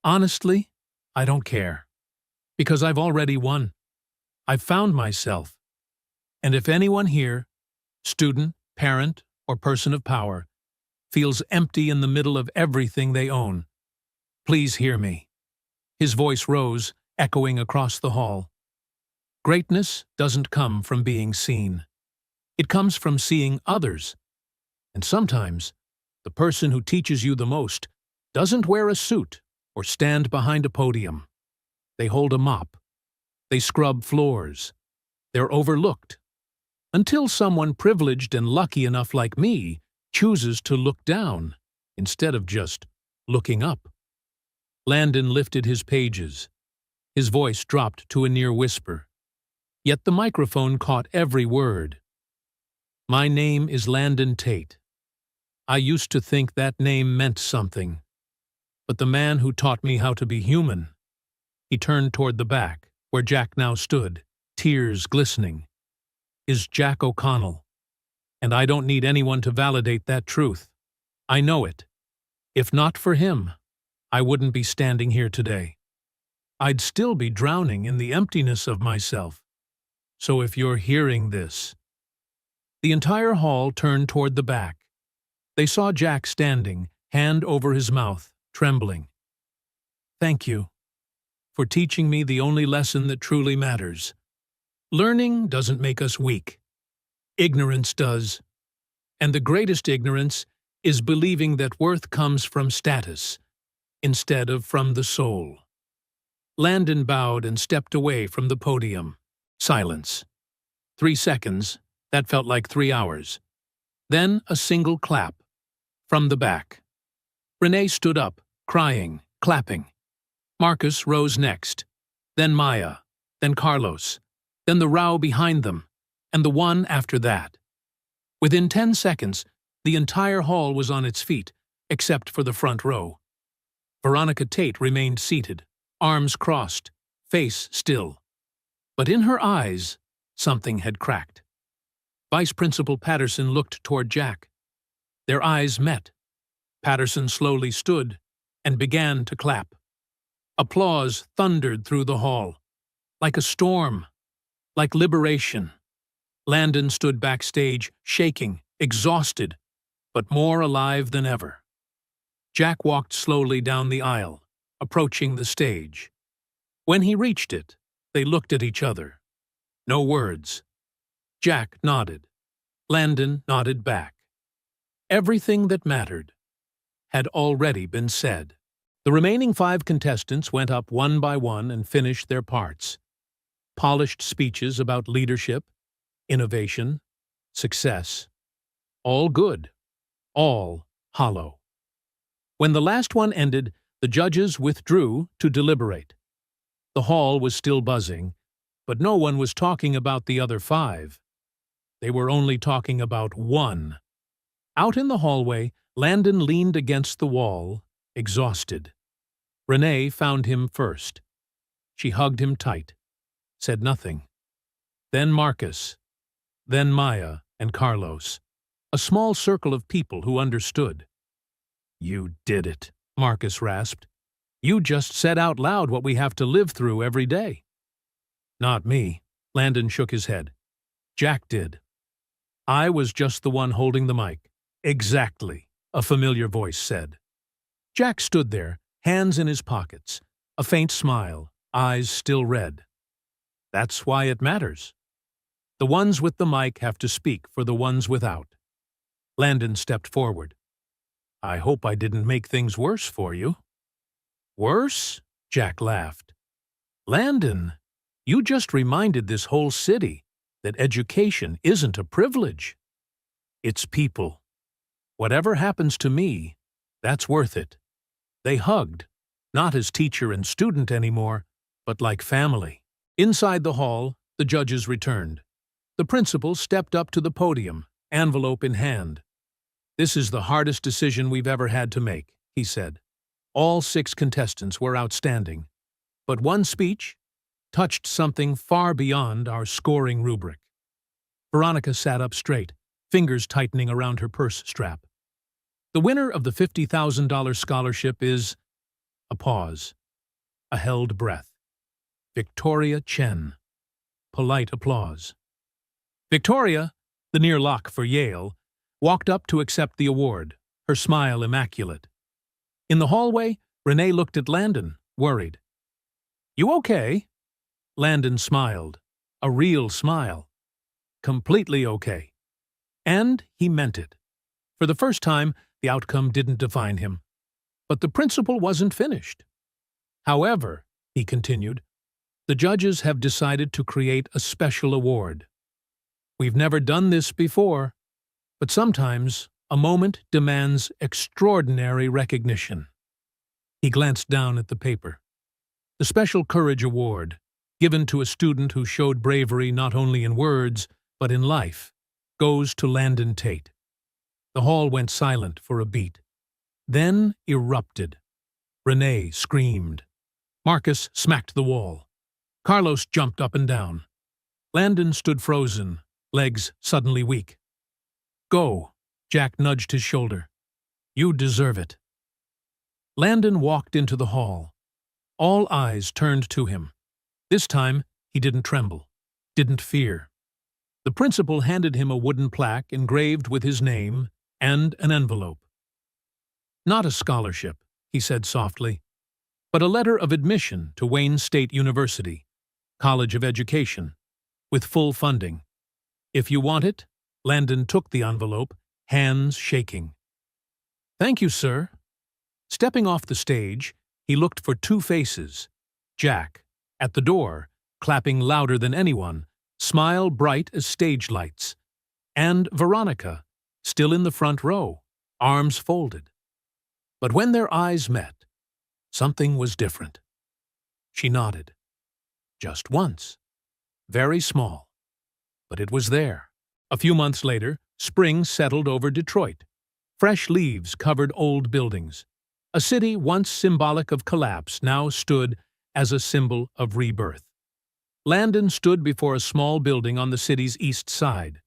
Speaker 1: Honestly, I don't care. Because I've already won. I've found myself. And if anyone here, student, parent, or person of power, feels empty in the middle of everything they own, please hear me. His voice rose, echoing across the hall. Greatness doesn't come from being seen. It comes from seeing others. And sometimes, the person who teaches you the most doesn't wear a suit or stand behind a podium. They hold a mop. They scrub floors. They're overlooked. Until someone privileged and lucky enough like me chooses to look down instead of just looking up. Landon lifted his pages. His voice dropped to a near whisper. Yet the microphone caught every word. My name is Landon Tate. I used to think that name meant something. But the man who taught me how to be human. He turned toward the back, where Jack now stood, tears glistening. Is Jack O'Connell. And I don't need anyone to validate that truth. I know it. If not for him, I wouldn't be standing here today. I'd still be drowning in the emptiness of myself. So if you're hearing this... The entire hall turned toward the back. They saw Jack standing, hand over his mouth, trembling. Thank you for teaching me the only lesson that truly matters. Learning doesn't make us weak. Ignorance does. And the greatest ignorance is believing that worth comes from status, instead of from the soul. Landon bowed and stepped away from the podium. Silence. 3 seconds. That felt like 3 hours. Then a single clap. From the back. Renee stood up, crying, clapping. Marcus rose next. Then Maya. Then Carlos. Then the row behind them. And the one after that. Within 10 seconds, the entire hall was on its feet, except for the front row. Veronica Tate remained seated, arms crossed, face still. But in her eyes, something had cracked. Vice Principal Patterson looked toward Jack. Their eyes met. Patterson slowly stood and began to clap. Applause thundered through the hall. Like a storm. Like liberation. Landon stood backstage, shaking, exhausted, but more alive than ever. Jack walked slowly down the aisle, approaching the stage. When he reached it, they looked at each other. No words. Jack nodded. Landon nodded back. Everything that mattered had already been said. The remaining 5 contestants went up one by one and finished their parts. Polished speeches about leadership, innovation, success. All good. All hollow. When the last one ended, the judges withdrew to deliberate. The hall was still buzzing, but no one was talking about the other 5. They were only talking about one. Out in the hallway, Landon leaned against the wall, exhausted. Renee found him first. She hugged him tight, said nothing. Then Marcus. Then Maya and Carlos. a small circle of people who understood. "You did it," Marcus rasped. "You just said out loud what we have to live through every day." "Not me," Landon shook his head. "Jack did. I was just the one holding the mic." "Exactly," a familiar voice said. Jack stood there, hands in his pockets, a faint smile, eyes still red. "That's why it matters. The ones with the mic have to speak for the ones without." Landon stepped forward. "I hope I didn't make things worse for you." "Worse?" Jack laughed. "Landon, you just reminded this whole city that education isn't a privilege. It's people. Whatever happens to me, that's worth it." They hugged, not as teacher and student anymore, but like family. Inside the hall, the judges returned. The principal stepped up to the podium, envelope in hand. "This is the hardest decision we've ever had to make," he said. All 6 contestants were outstanding, but one speech touched something far beyond our scoring rubric. Veronica sat up straight, fingers tightening around her purse strap. "The winner of the $50,000 scholarship is—" A pause. A held breath. "Victoria Chen." Polite applause. Victoria, the near lock for Yale, walked up to accept the award, her smile immaculate. In the hallway, Renee looked at Landon, worried. "You okay?" Landon smiled, a real smile. Completely okay. And he meant it. For the first time, the outcome didn't define him. But the principal wasn't finished. "However," he continued, "the judges have decided to create a special award. We've never done this before, but sometimes a moment demands extraordinary recognition." He glanced down at the paper. "The Special Courage Award, given to a student who showed bravery not only in words, but in life, goes to Landon Tate." The hall went silent for a beat, then erupted. Renee screamed. Marcus smacked the wall. Carlos jumped up and down. Landon stood frozen, legs suddenly weak. "Go," Jack nudged his shoulder. "You deserve it." Landon walked into the hall. All eyes turned to him. This time, he didn't tremble, didn't fear. The principal handed him a wooden plaque engraved with his name and an envelope. "Not a scholarship," he said softly, "but a letter of admission to Wayne State University, College of Education, with full funding. If you want it." Landon took the envelope, hands shaking. "Thank you, sir." Stepping off the stage, he looked for 2 faces. Jack, at the door, clapping louder than anyone, smile bright as stage lights, and Veronica, still in the front row, arms folded. But when their eyes met, something was different. She nodded. Just once. Very small. But it was there. A few months later, spring settled over Detroit. Fresh leaves covered old buildings. A city once symbolic of collapse now stood as a symbol of rebirth. Landon stood before a small building on the city's east side.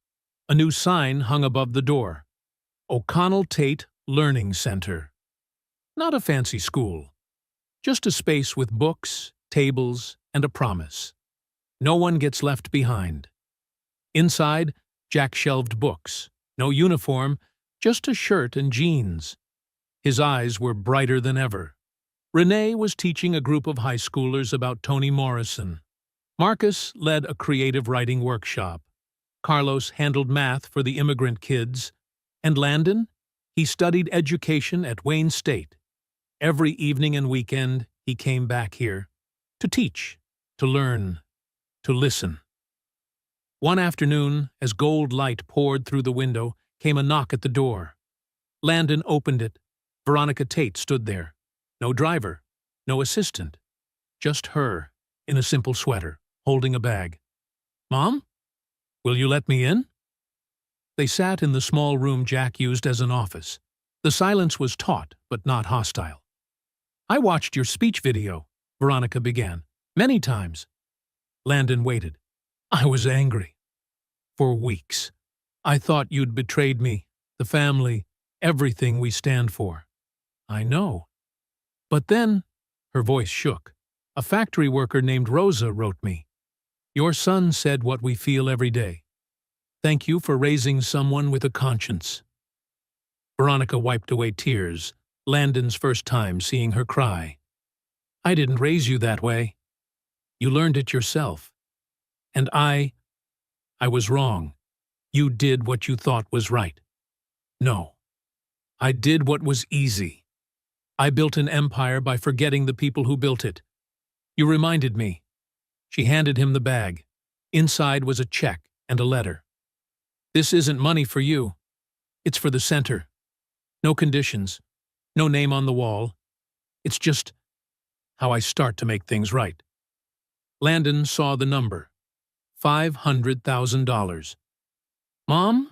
Speaker 1: A new sign hung above the door. O'Connell Tate Learning Center. Not a fancy school. Just a space with books, tables, and a promise. No one gets left behind. Inside, Jack shelved books. No uniform, just a shirt and jeans. His eyes were brighter than ever. Renee was teaching a group of high schoolers about Toni Morrison. Marcus led a creative writing workshop. Carlos handled math for the immigrant kids. And Landon? He studied education at Wayne State. Every evening and weekend, he came back here. To teach, to learn, to listen. One afternoon, as gold light poured through the window, came a knock at the door. Landon opened it. Veronica Tate stood there. No driver, no assistant. Just her, in a simple sweater, holding a bag. "Mom? Will you let me in?" They sat in the small room Jack used as an office. The silence was taut, but not hostile. "I watched your speech video," Veronica began. "Many times." Landon waited. "I was angry. For weeks. I thought you'd betrayed me, the family, everything we stand for. I know. But then, her voice shook. A factory worker named Rosa wrote me. Your son said what we feel every day. Thank you for raising someone with a conscience. Veronica wiped away tears, Landon's first time seeing her cry. I didn't raise you that way. You learned it yourself. And I was wrong. You did what you thought was right. No. I did what was easy. I built an empire by forgetting the people who built it. You reminded me. She handed him the bag. Inside was a check and a letter. This isn't money for you. It's for the center. No conditions. No name on the wall. It's just how I start to make things right. Landon saw the number. $500,000. Mom?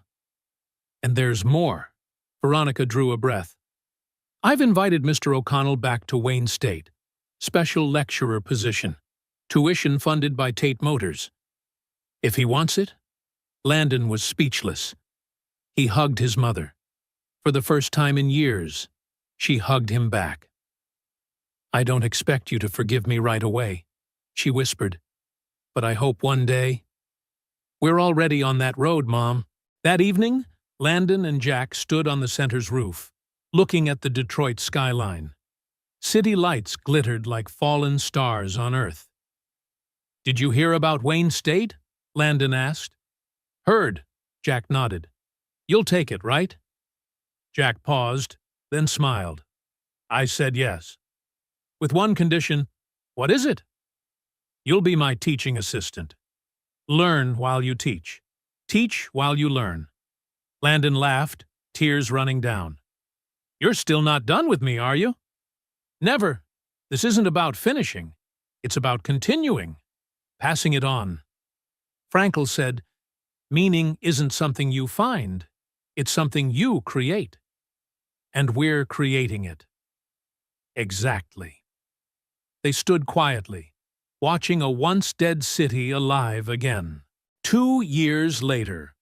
Speaker 1: And there's more. Veronica drew a breath. I've invited Mr. O'Connell back to Wayne State. Special lecturer position. Tuition funded by Tate Motors. If he wants it? Landon was speechless. He hugged his mother. For the first time in years, she hugged him back. I don't expect you to forgive me right away, she whispered. But I hope one day. We're already on that road, Mom. That evening, Landon and Jack stood on the center's roof, looking at the Detroit skyline. City lights glittered like fallen stars on Earth. Did you hear about Wayne State? Landon asked. Heard, Jack nodded. You'll take it, right? Jack paused, then smiled. I said yes. With one condition. What is it? You'll be my teaching assistant. Learn while you teach. Teach while you learn. Landon laughed, tears running down. You're still not done with me, are you? Never. This isn't about finishing. It's about continuing. Passing it on. Frankel said, meaning isn't something you find. It's something you create. And we're creating it. Exactly. They stood quietly, watching a once-dead city alive again. 2 years later,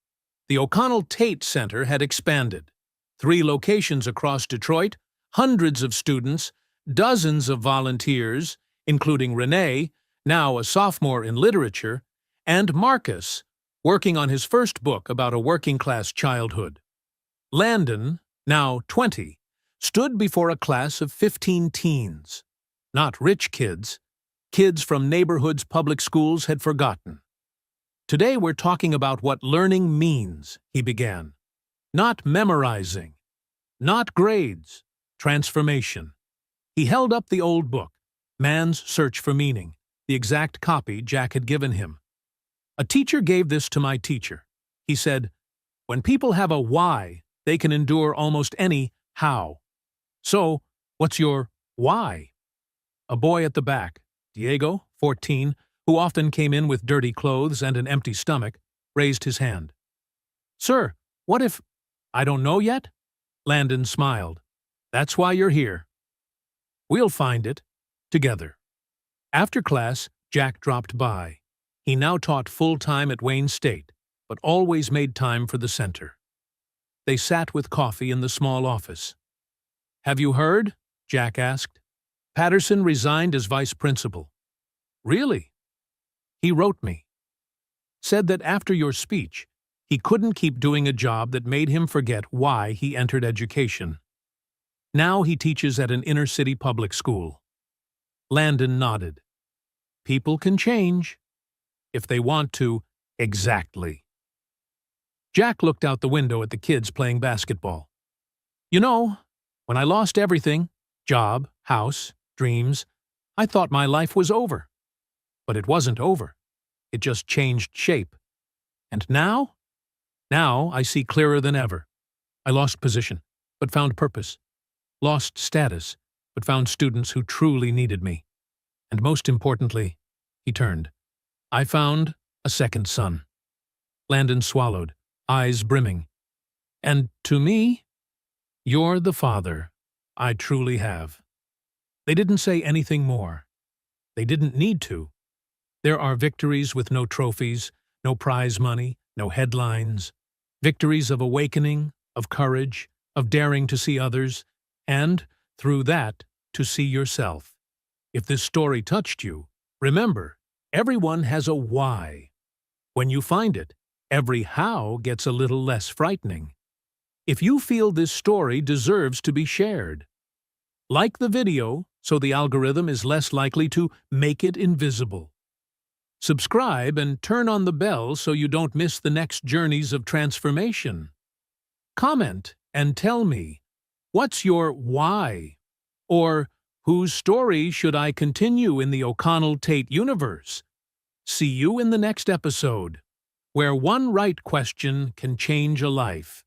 Speaker 1: the O'Connell Tate Center had expanded. 3 locations across Detroit, hundreds of students, dozens of volunteers, including Renee, now a sophomore in literature, and Marcus, working on his first book about a working-class childhood. Landon, now 20, stood before a class of 15 teens. Not rich kids. Kids from neighborhoods public schools had forgotten. Today we're talking about what learning means, he began. Not memorizing. Not grades. Transformation. He held up the old book, Man's Search for Meaning, the exact copy Jack had given him. A teacher gave this to my teacher. He said, when people have a why, they can endure almost any how. So, what's your why? A boy at the back, Diego, 14, who often came in with dirty clothes and an empty stomach, raised his hand. Sir, what if… I don't know yet? Landon smiled. That's why you're here. We'll find it, together. After class, Jack dropped by. He now taught full-time at Wayne State, but always made time for the center. They sat with coffee in the small office. Have you heard? Jack asked. Patterson resigned as vice principal. Really? He wrote me. Said that after your speech, he couldn't keep doing a job that made him forget why he entered education. Now he teaches at an inner-city public school. Landon nodded. People can change. If they want to, exactly. Jack looked out the window at the kids playing basketball. You know, when I lost everything, job, house, dreams, I thought my life was over. But it wasn't over. It just changed shape. And now? Now I see clearer than ever. I lost position, but found purpose. Lost status, but found students who truly needed me. And most importantly, he turned. I found a second son. Landon swallowed, eyes brimming. And to me, you're the father I truly have. They didn't say anything more. They didn't need to. There are victories with no trophies, no prize money, no headlines. Victories of awakening, of courage, of daring to see others, and, through that, to see yourself. If this story touched you, remember, everyone has a why. When you find it, every how gets a little less frightening. If you feel this story deserves to be shared, like the video so the algorithm is less likely to make it invisible. Subscribe and turn on the bell so you don't miss the next journeys of transformation. Comment and tell me, what's your why? Or, whose story should I continue in the O'Connell-Tate universe? See you in the next episode, where one right question can change a life.